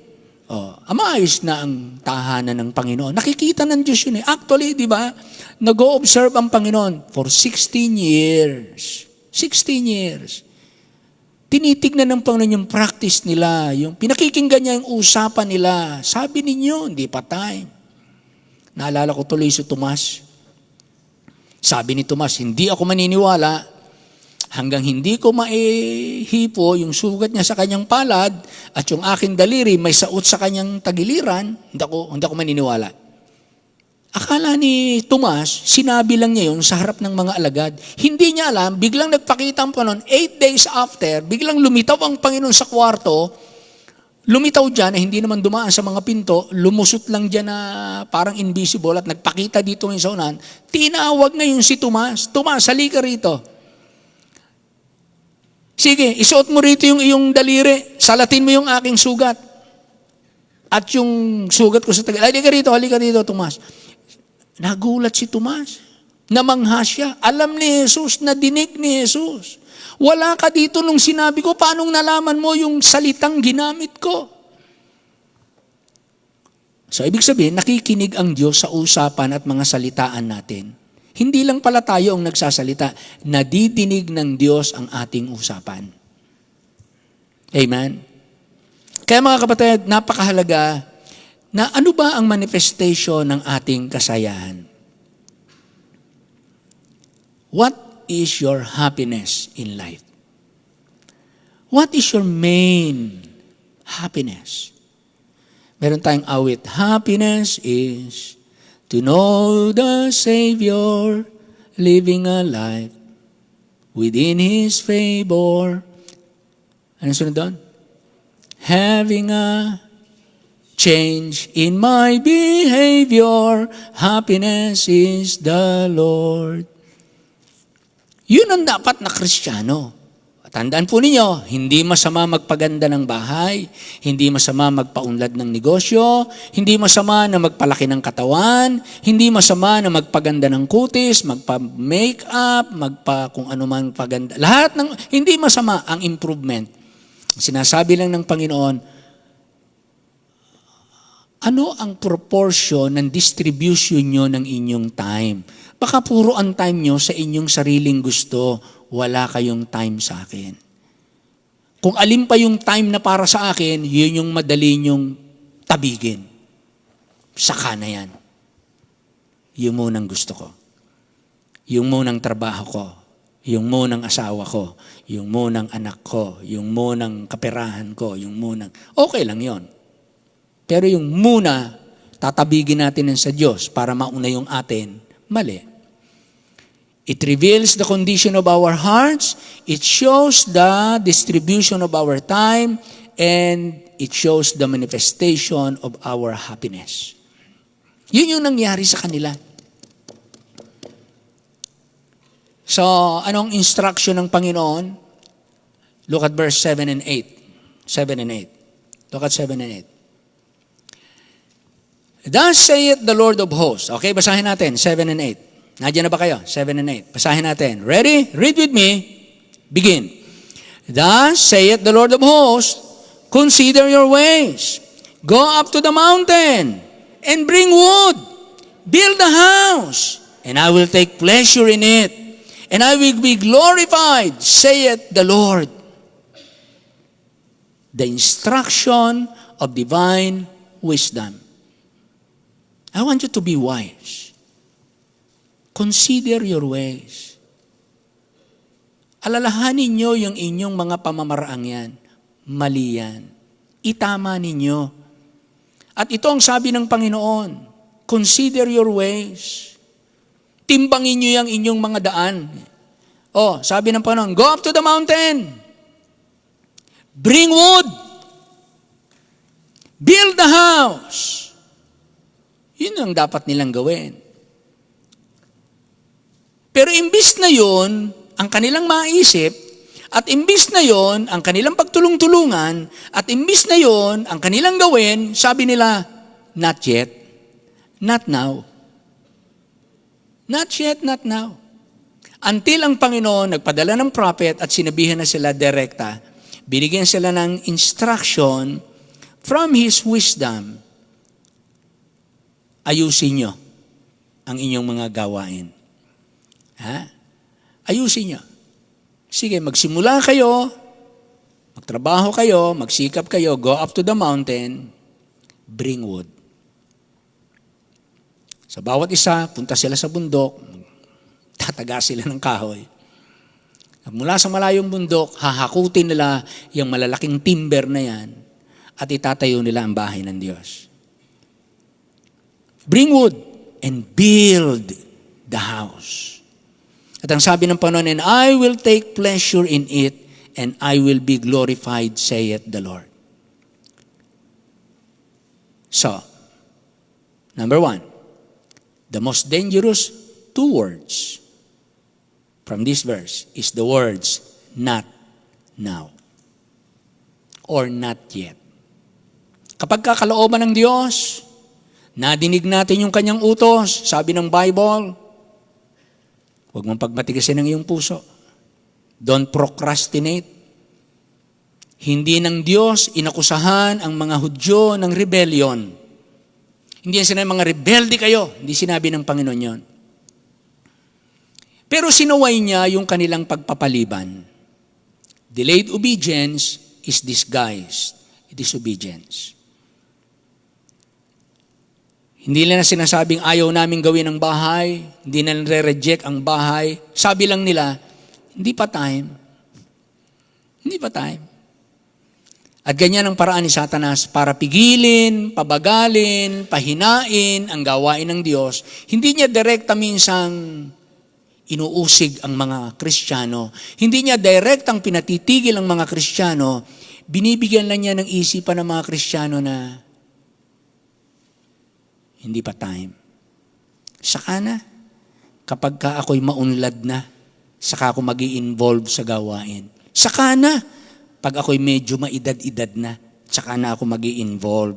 maayos na ang tahanan ng Panginoon. Nakikita ng Diyos yun eh. Actually, di ba, nag-o-observe ang Panginoon for 16 years. 16 years. Tinitignan ng Panginoon yung practice nila, yung pinakikinggan niya yung usapan nila. Sabi ninyo, hindi pa time. Naalala ko tuloy si Tomas. Sabi ni Tomas, hindi ako maniniwala hanggang hindi ko maihipo yung sugat niya sa kanyang palad at yung aking daliri may saot sa kanyang tagiliran, hindi ako maniniwala. Akala ni Tomas, sinabi lang niya yun sa harap ng mga alagad. Hindi niya alam, biglang nagpakita ang Panginoon, 8 days after, biglang lumitaw ang Panginoon sa kwarto, lumitaw dyan na hindi naman dumaan sa mga pinto, lumusot lang dyan na parang invisible at nagpakita dito ng sa unan, tinawag ngayon si Tomas, Tomas, halika rito. Sige, isuot mo rito yung iyong daliri, salatin mo yung aking sugat. At yung sugat ko sa halika rito, Tomas. Nagulat si Tomas. Namangha siya. Alam ni Jesus, nadinig ni Jesus. Wala ka dito nung sinabi ko, paano nalaman mo yung salitang ginamit ko? So, ibig sabihin, nakikinig ang Diyos sa usapan at mga salitaan natin. Hindi lang pala tayo ang nagsasalita, nadidinig ng Diyos ang ating usapan. Amen? Kaya mga kapatid, napakahalaga na ano ba ang manifestation ng ating kasayahan? What is your happiness in life? What is your main happiness? Meron tayong awit, happiness is to know the Savior, living a life within His favor. Ano sunod doon? Having a change in my behavior, happiness is the Lord. Yun ang dapat na Kristiyano. Tandaan po ninyo, hindi masama magpaganda ng bahay, hindi masama magpaunlad ng negosyo, hindi masama na magpalaki ng katawan, hindi masama na magpaganda ng kutis, magpa-makeup, kung ano man paganda. Lahat ng, hindi masama ang improvement. Sinasabi lang ng Panginoon, ano ang proportion ng distribution nyo ng inyong time? Baka puro ang time nyo sa inyong sariling gusto, wala kayong time sa akin. Kung alin pa yung time na para sa akin, yun yung madali nyong tabigin. Saka na yan. Yung munang gusto ko. Yung munang trabaho ko. Yung munang asawa ko. Yung munang anak ko. Yung munang kaperahan ko. Yung munang... Okay lang yon. Pero yung muna, tatabigin natin sa Diyos para mauna yung atin, mali. It reveals the condition of our hearts, it shows the distribution of our time, and it shows the manifestation of our happiness. Yun yung nangyari sa kanila. So, anong instruction ng Panginoon? Look at verse 7 and 8. 7 and 8. Look at 7 and 8. Thus saith the Lord of hosts. Okay, basahin natin, 7 and 8. Nandiyan na ba kayo? 7 and 8. Basahin natin. Ready? Read with me. Begin. Thus saith the Lord of hosts, consider your ways. Go up to the mountain and bring wood. Build a house, and I will take pleasure in it, and I will be glorified, saith the Lord. The instruction of divine wisdom. I want you to be wise. Consider your ways. Alalahanin nyo yung inyong mga pamamaraang yan. Mali yan. Itama ninyo. At ito ang sabi ng Panginoon, consider your ways. Timbangin nyo yung inyong mga daan. Sabi ng Panginoon, go up to the mountain. Bring wood. Build the house. Yun ang dapat nilang gawin. Pero imbis na yun, ang kanilang maisip, At imbis na yon ang kanilang pagtulong-tulungan, at imbis na yon ang kanilang gawin, sabi nila, not yet, not now. Not yet, not now. Until ang Panginoon nagpadala ng prophet at sinabihan na sila direkta, binigyan sila ng instruction from His wisdom, ayusin nyo ang inyong mga gawain. Ha? Ayusin nyo. Sige, magsimula kayo, magtrabaho kayo, magsikap kayo, go up to the mountain, bring wood. Sa bawat isa, punta sila sa bundok, tataga sila ng kahoy. At mula sa malayong bundok, hahakutin nila yung malalaking timber na yan at itatayo nila ang bahay ng Diyos. Bring wood and build the house. At ang sabi ng Panginoon, and I will take pleasure in it, and I will be glorified, saith the Lord. So, number 1, the most dangerous 2 words from this verse is the words, not now, or not yet. Kapag kakalooban ng Diyos, nadinig natin yung kanyang utos, sabi ng Bible, huwag mong pagmatigasin ang iyong puso. Don't procrastinate. Hindi ng Diyos inakusahan ang mga Hudyo ng rebellion. Hindi yan sinabi, mga rebelde kayo. Hindi sinabi ng Panginoon yon. Pero sinuway niya yung kanilang pagpapaliban. Delayed obedience is disguised disobedience. Hindi nila sinasabing ayaw namin gawin ang bahay, hindi na nire-reject ang bahay. Sabi lang nila, hindi pa time. Hindi pa time. At ganyan ang paraan ni Satanas para pigilin, pabagalin, pahinain ang gawain ng Diyos. Hindi niya direkta minsang inuusig ang mga Kristiyano. Hindi niya direktang pinatitigil ang mga Kristiyano. Binibigyan lang niya ng isipan ng mga Kristiyano na hindi pa time. Saka na, kapag ka ako'y maunlad na, saka ako mag-i-involve sa gawain. Saka na, pag ako'y medyo maedad-edad na, saka na ako mag-i-involve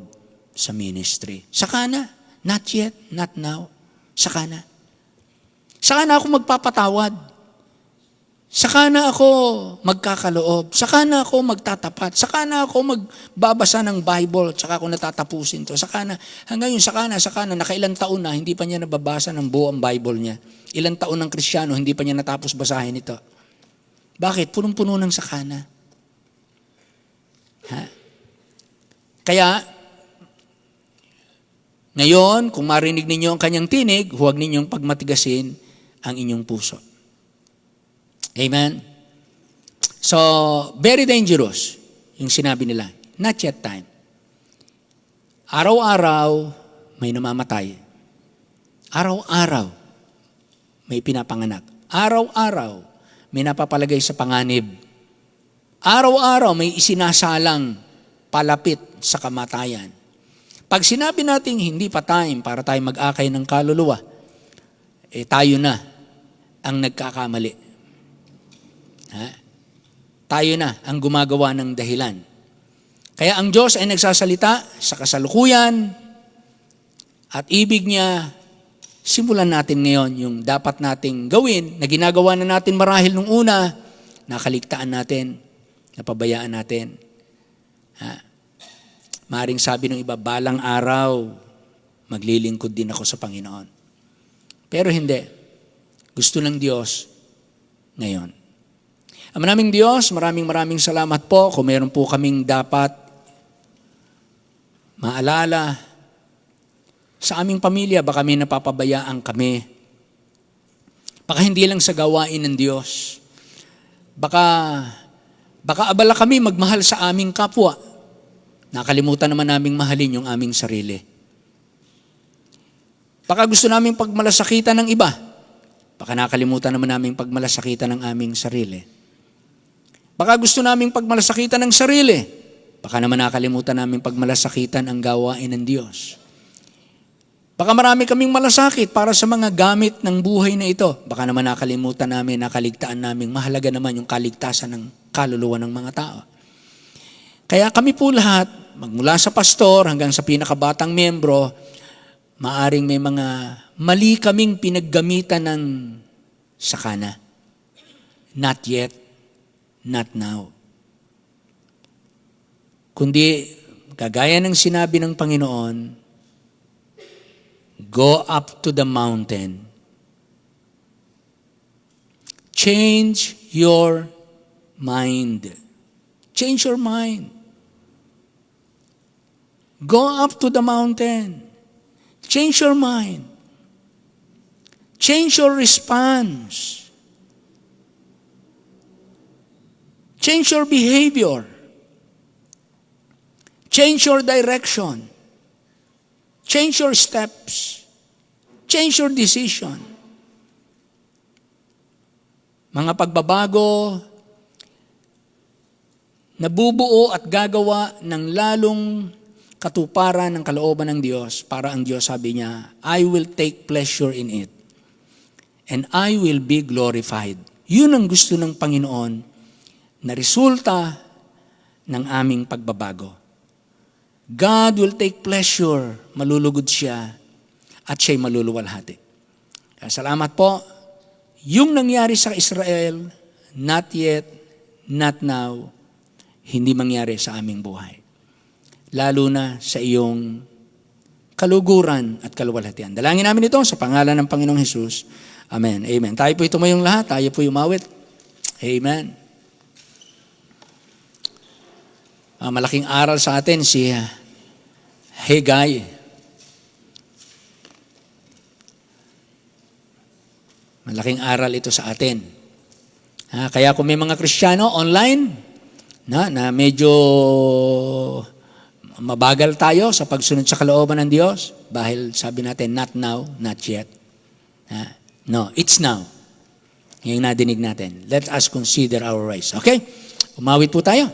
sa ministry. Saka na, not yet, not now, saka na. Saka na ako magpapatawad. Saka na ako magkakaloob. Saka na ako magtatapat. Saka na ako magbabasa ng Bible. Saka ako natatapusin to. Saka na, hanggang yun, saka na, nakailang taon na, hindi pa niya nababasa ng buo ang Bible niya. Ilang taon ng Kristiyano, hindi pa niya natapos basahin ito. Bakit? Punong-puno ng saka na. Ha? Kaya, ngayon, kung marinig ninyo ang kanyang tinig, huwag ninyong pagmatigasin ang inyong puso. Amen? So, very dangerous yung sinabi nila. Not yet time. Araw-araw, may namamatay. Araw-araw, may pinapanganak. Araw-araw, may napapalagay sa panganib. Araw-araw, may isinasalang palapit sa kamatayan. Pag sinabi natin hindi pa time para tayo mag-akay ng kaluluwa, tayo na ang nagkakamali. Ha? Tayo na ang gumagawa ng dahilan. Kaya ang Diyos ay nagsasalita sa kasalukuyan at ibig niya, simulan natin ngayon yung dapat nating gawin na ginagawa na natin marahil nung una, nakaligtaan natin, napabayaan natin. Ha? Maring sabi ng iba, balang araw, maglilingkod din ako sa Panginoon. Pero hindi. Gusto ng Diyos ngayon. Ang naming Diyos, maraming salamat po kung meron po kaming dapat maalala sa aming pamilya, baka may napapabayaan kami. Baka hindi lang sa gawain ng Diyos. Baka abala kami magmahal sa aming kapwa. Nakalimutan naman naming mahalin yung aming sarili. Baka gusto naming pagmalasakitan ng iba. Baka nakalimutan naman naming pagmalasakitan ng aming sarili. Baka gusto naming pagmalasakitan ng sarili. Baka naman nakalimutan naming pagmalasakitan ang gawain ng Diyos. Baka marami kaming malasakit para sa mga gamit ng buhay na ito. Baka naman nakalimutan namin, nakaligtaan namin, mahalaga naman yung kaligtasan ng kaluluwa ng mga tao. Kaya kami po lahat, magmula sa pastor hanggang sa pinakabatang miyembro, maaring may mga mali kaming pinaggamitan ng sakana. Not yet, not now. Kundi, kagaya ng sinabi ng Panginoon, go up to the mountain. Change your mind. Change your mind. Go up to the mountain. Change your mind. Change your response. Change your behavior. Change your direction. Change your steps. Change your decision. Mga pagbabago, nabubuo at gagawa ng lalong katuparan ng kalooban ng Diyos para ang Diyos sabi niya, I will take pleasure in it and I will be glorified. Yun ang gusto ng Panginoon na resulta ng aming pagbabago. God will take pleasure, malulugod siya at siya'y maluluwalhati. Kaya salamat po. Yung nangyari sa Israel, not yet, not now, hindi mangyari sa aming buhay. Lalo na sa iyong kaluguran at kaluwalhatian. Dalangin namin ito sa pangalan ng Panginoong Hesus. Amen. Amen. Tayo po tumayong lahat. Tayo po umawit. Amen. Malaking aral sa atin si Haggai. Malaking aral ito sa atin. Kaya kung may mga Kristiyano online na medyo mabagal tayo sa pagsunod sa kalooban ng Diyos, dahil sabi natin, not now, not yet. No, it's now. Yung nadinig natin. Let us consider our ways. Okay? Umawit po tayo.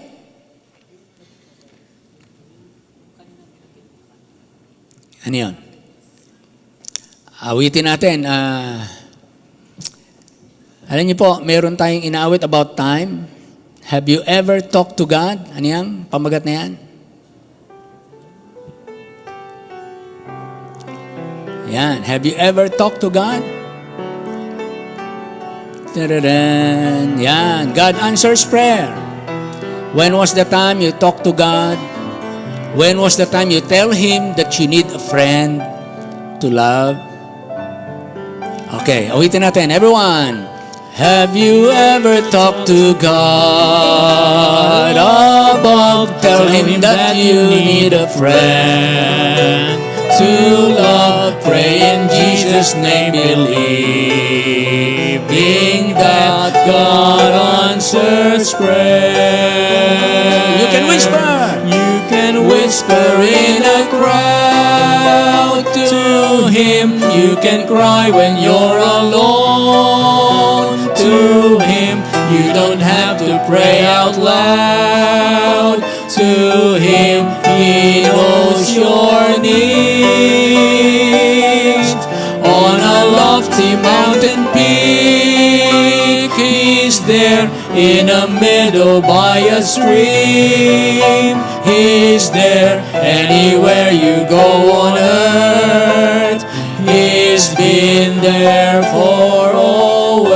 Ano yun? Awitin natin. Alam niyo po, meron tayong inaawit about time. Have you ever talked to God? Ano yan? Pamagat na yan? Yan. Have you ever talked to God? Tadadaan. Yan. God answers prayer. When was the time you talked to God? When was the time you tell Him that you need a friend to love? Okay, awitin natin. Everyone, have you ever talked to God above? Tell Him that you need a friend to love. Pray in Jesus' name, believing that God answers prayer. You can whisper. You can whisper in a crowd to Him. You can cry when you're alone to Him. You don't have to pray out loud to Him. He knows your needs. On a lofty mountain peak, He's there. In a meadow by a stream, He's there. Anywhere you go on earth, He's been there for always.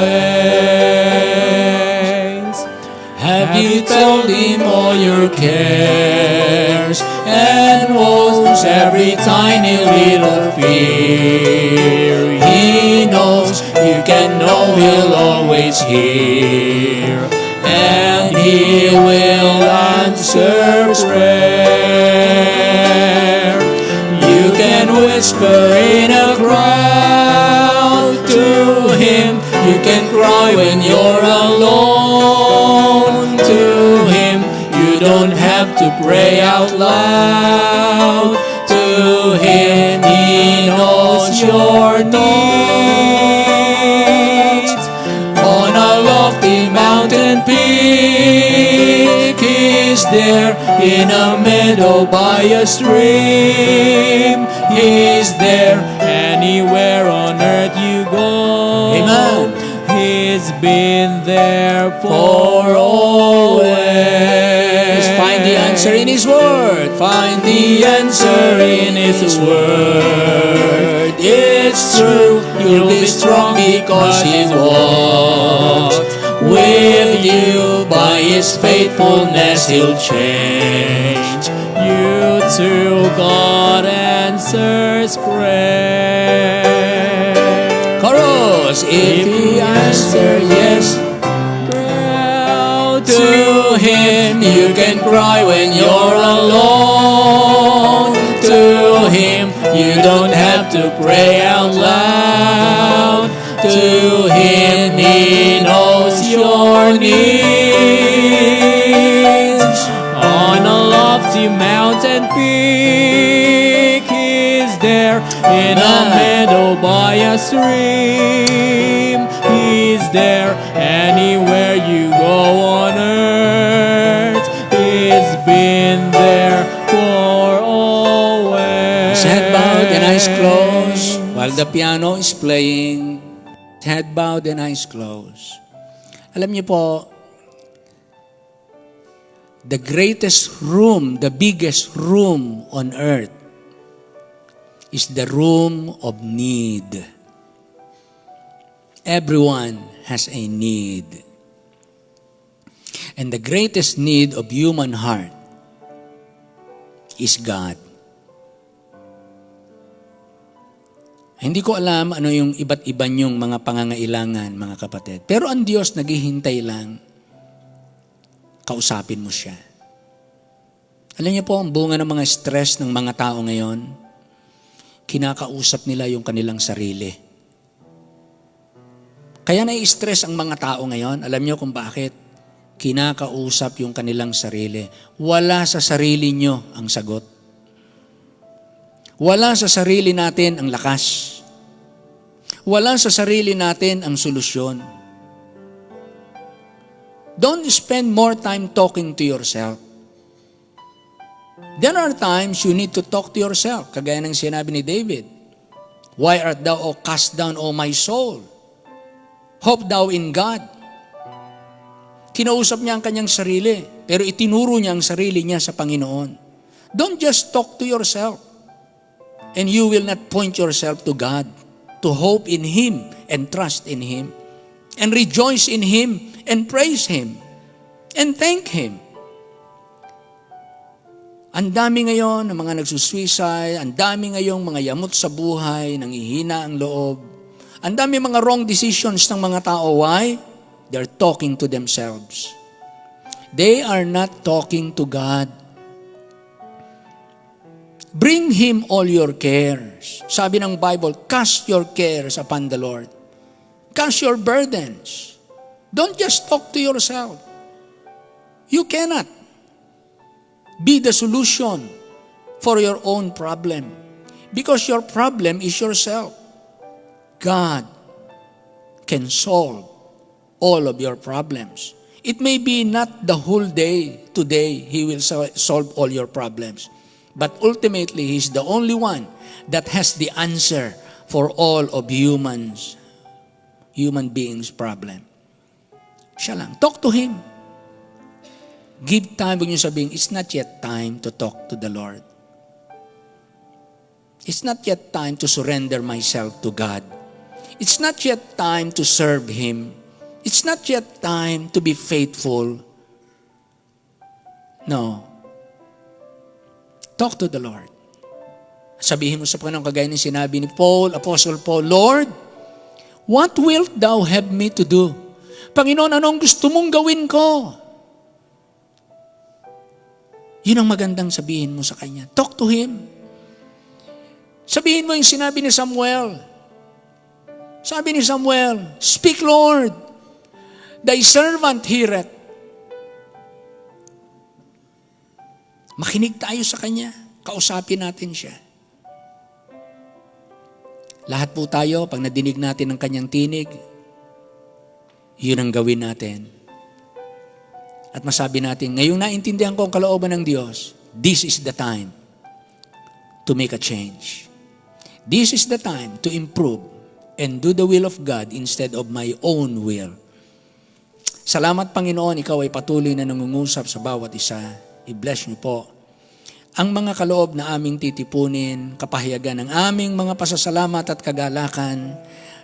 Have you told Him all your cares and woes, every tiny little fear? He knows, you can know He'll always hear, and He will answer prayer. You can whisper in a crowd to Him. You can cry when you're alone to Him. You don't have to pray out loud to Him. He knows your needs. On a lofty mountain peak, He's there. In a meadow by a stream, He's there. Anywhere on earth you go, Amen. He's He's been there for always. Find the answer in His Word. Find the answer in His Word. It's true, you'll be strong because He walks with you. By His faithfulness, He'll change You too, God answers prayer. Chorus, if He answer yes to Him, you can cry when you're alone. To Him, you don't have to pray out loud. To Him, He knows your needs. On a lofty mountain peak, He's there. In a meadow by a stream, He's there. Anywhere you go on earth, He's been there for always. Head bowed and eyes closed while the piano is playing. Head bowed and eyes closed. Alam niyo po, the greatest room, the biggest room on earth is the room of need. Everyone has a need. And the greatest need of human heart is God. Hindi ko alam ano yung iba't iba niyong mga pangangailangan, mga kapatid. Pero ang Diyos naghihintay lang, kausapin mo siya. Alam niyo po, ang bunga ng mga stress ng mga tao ngayon, kinakausap nila yung kanilang sarili. Kaya nai-stress ang mga tao ngayon. Alam niyo kung bakit? Kinakausap yung kanilang sarili. Wala sa sarili niyo ang sagot. Wala sa sarili natin ang lakas. Wala sa sarili natin ang solusyon. Don't spend more time talking to yourself. There are times you need to talk to yourself. Kagaya ng sinabi ni David, "Why art thou cast down, O my soul? Hope thou in God." Kinausap niya ang kanyang sarili, pero itinuro niya ang sarili niya sa Panginoon. Don't just talk to yourself. And you will not point yourself to God, to hope in Him and trust in Him, and rejoice in Him and praise Him, and thank Him. Ang dami ngayon ng mga nagsusuicide, ang dami ngayong mga yamot sa buhay, nanghihina ang loob. Ang dami mga wrong decisions ng mga tao. Why? They're talking to themselves. They are not talking to God. Bring Him all your cares. Sabi ng Bible, cast your cares upon the Lord. Cast your burdens. Don't just talk to yourself. You cannot be the solution for your own problem. Because your problem is yourself. God can solve all of your problems. It may be not the whole day today He will solve all your problems. But ultimately, He's the only one that has the answer for all of human beings' problem. Siya lang. Talk to Him. Give time. Huwag niyo sabihin, it's not yet time to talk to the Lord. It's not yet time to surrender myself to God. It's not yet time to serve Him. It's not yet time to be faithful. No. Talk to the Lord. Sabihin mo sa Panginoon, kagaya ng sinabi ni Paul, Apostle Paul, Lord, what wilt thou have me to do? Panginoon, anong gusto mong gawin ko? Yun ang magandang sabihin mo sa Kanya. Talk to Him. Sabihin mo yung sinabi ni Samuel. Sabi ni Samuel, speak, Lord, thy servant heareth. Makinig tayo sa Kanya. Kausapin natin siya. Lahat po tayo, pag nadinig natin ang Kanyang tinig, yun ang gawin natin. At masabi natin, ngayong naintindihan ko ang kalooban ng Diyos, this is the time to make a change. This is the time to improve and do the will of God instead of my own will. Salamat, Panginoon, ikaw ay patuloy na nangungusap sa bawat isa. I-bless niyo po ang mga kaloob na aming titipunin, kapahayagan ng aming mga pasasalamat at kagalakan,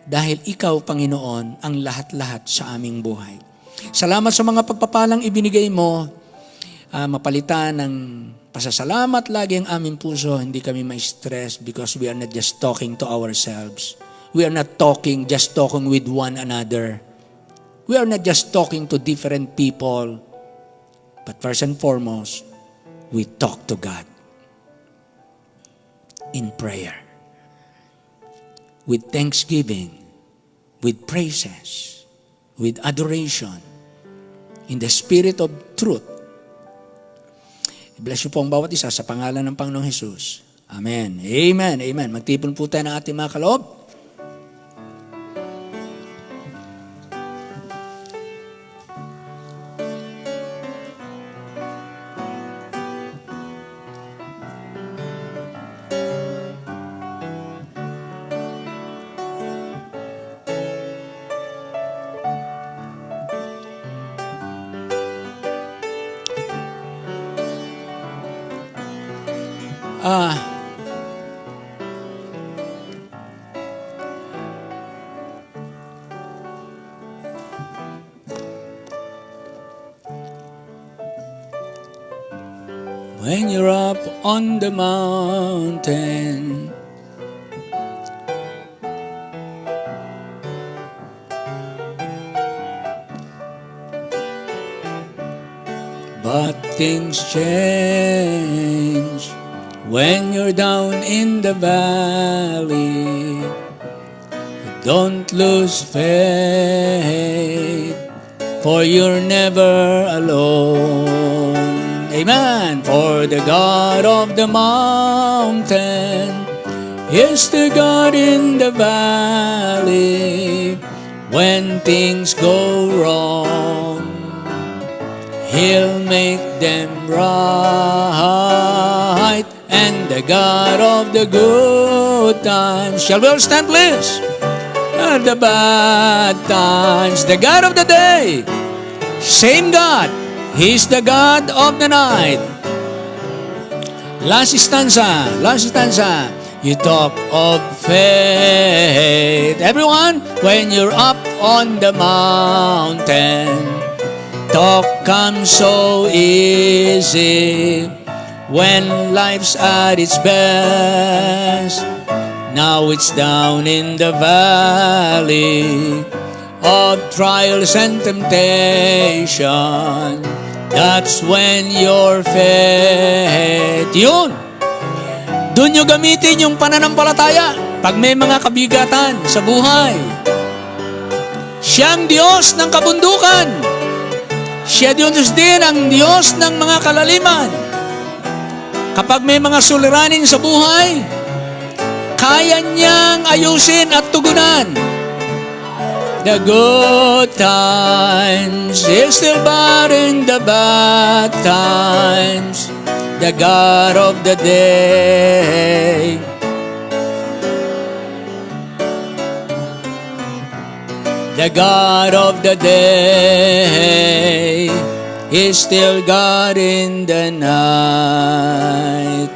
dahil ikaw, Panginoon, ang lahat-lahat sa aming buhay. Salamat sa mga pagpapalang ibinigay mo, mapalitan ng pasasalamat lagi ang aming puso, hindi kami ma-stress because we are not just talking to ourselves. We are not just talking with one another. We are not just talking to different people, but first and foremost, we talk to God in prayer, with thanksgiving, with praises, with adoration, in the spirit of truth. I-bless you po ang bawat isa sa pangalan ng Panginoong Hesus. Amen. Amen. Amen. Magtipon po tayo ng ating mga kaloob. When you're up on the mountain, but things change when you're down in the valley. Don't lose faith, for you're never alone. Amen. For the God of the mountain is the God in the valley. When things go wrong, He'll make them right. And the God of the good times, shall we all stand, please? At the bad times, the God of the day, same God, He's the God of the night. Last stanza. You talk of faith. Everyone, when you're up on the mountain, talk comes so easy when life's at its best. Now it's down in the valley of trials and temptation. That's when your faith, yun, doon nyo gamitin yung pananampalataya pag may mga kabigatan sa buhay. Siya ang Diyos ng kabundukan. Siya Diyos din ang Diyos ng mga kalaliman. Kapag may mga suliranin sa buhay, kaya niyang ayusin at tugunan. The good times is still bearing the bad times. The God of the day. The God of the day is still God in the night.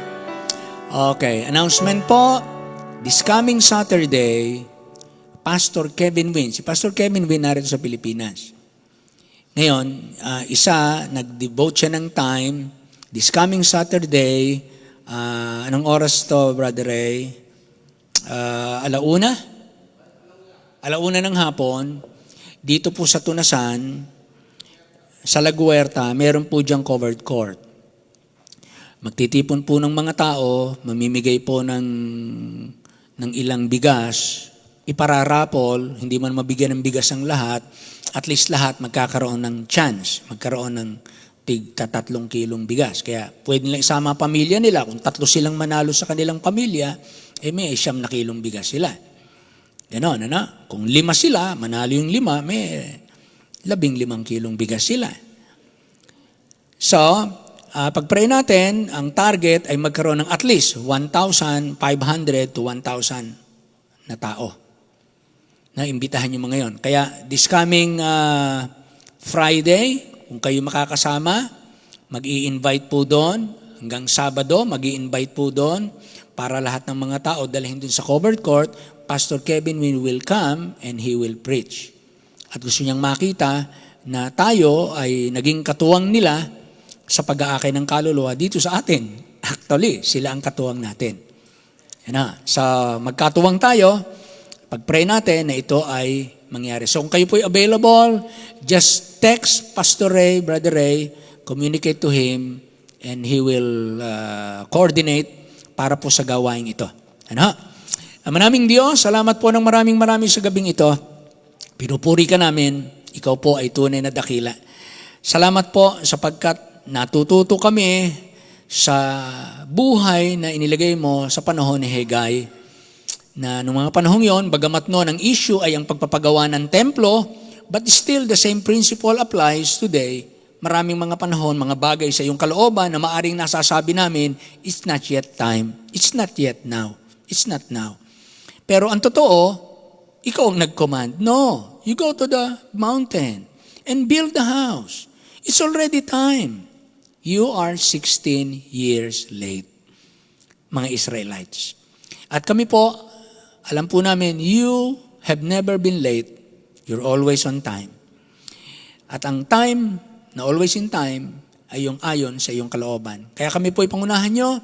Okay, announcement po. This coming Saturday, Pastor Kevin Win. Si Pastor Kevin Win narito sa Pilipinas. Ngayon, nag-devote siya ng time. This coming Saturday, anong oras to, Brother Ray? Alauna ng hapon, dito po sa Tunasan, sa Laguerta, meron po diyang covered court. Magtitipon po ng mga tao, mamimigay po ng ilang bigas, ipararapol, hindi man mabigyan ng bigas ang lahat, at least lahat magkakaroon ng chance, magkaroon ng tig 3 kilong bigas. Kaya pwede nilang isama pamilya nila. Kung 3 silang manalo sa kanilang pamilya, may 9 kilong bigas sila. Ganon, ano? Kung 5 sila, manalo yung 5, may 15 kilong bigas sila. So, pag-pray natin, ang target ay magkaroon ng at least 1,500 to 1,000 na tao na imbitahan yung mga yon. Kaya this coming Friday, kung kayo makakasama, mag-i-invite po doon. Hanggang Sabado, mag-i-invite po doon para lahat ng mga tao dalhin doon sa covered court. Pastor Kevin will come and he will preach. At gusto niyang makita na tayo ay naging katuwang nila sa pag-aakay ng kaluluwa dito sa atin. Actually, sila ang katuwang natin. Yan na. Sa magkatuwang tayo, pag-pray natin na ito ay mangyari. So kung kayo po ay available, just text Pastor Ray, Brother Ray, communicate to him, and he will coordinate para po sa gawain ito. Ano? Maraming Diyos, salamat po ng maraming sa gabing ito. Pinupuri ka namin, ikaw po ay tunay na dakila. Salamat po sapagkat natututo kami sa buhay na inilagay mo sa panahon ni Haggai, na noong mga panahong yon, bagamat noon ang issue ay ang pagpapagawa ng templo, but still the same principle applies today. Maraming mga panahon, mga bagay sa iyong kalooban na maaring nasasabi namin, it's not yet time. It's not yet now. It's not now. Pero ang totoo, ikaw ang nag-command. No, you go to the mountain and build the house. It's already time. You are 16 years late, mga Israelites. At kami po, alam po namin, you have never been late. You're always on time. At ang time na always in time ay yung ayon sa iyong kalooban. Kaya kami po ipangunahan nyo,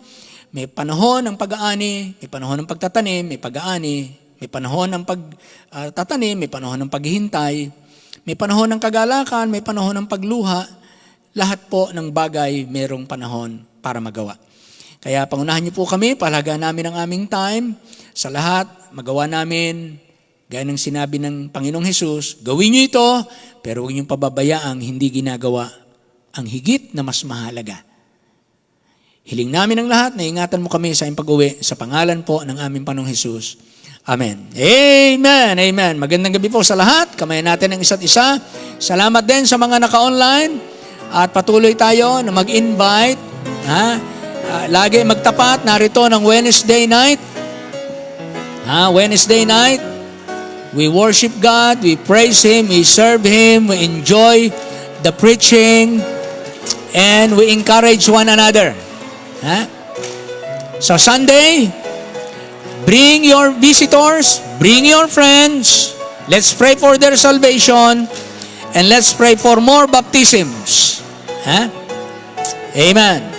may panahon ng pag-aani, may panahon ng pagtatanim, may pag-aani, may panahon ng pagtatanim, may panahon ng paghihintay, may panahon ng kagalakan, may panahon ng pagluha. Lahat po ng bagay mayroong panahon para magawa. Kaya pangunahan niyo po kami, palagaan namin ang aming time, sa lahat, magawa namin, gaya ng sinabi ng Panginoong Hesus, gawin niyo ito, pero huwag niyong pababayaang hindi ginagawa ang higit na mas mahalaga. Hiling namin ang lahat na ingatan mo kami sa iyong pag-uwi sa pangalan po ng aming Panginoong Hesus. Amen. Amen. Amen. Magandang gabi po sa lahat. Kamayan natin ang isa't isa. Salamat din sa mga naka-online at patuloy tayo na mag-invite. Lagi magtapat. Narito ng Wednesday night. Wednesday night. We worship God, we praise Him, we serve Him, we enjoy the preaching, and we encourage one another. So Sunday, bring your visitors, bring your friends, let's pray for their salvation, and let's pray for more baptisms. Amen.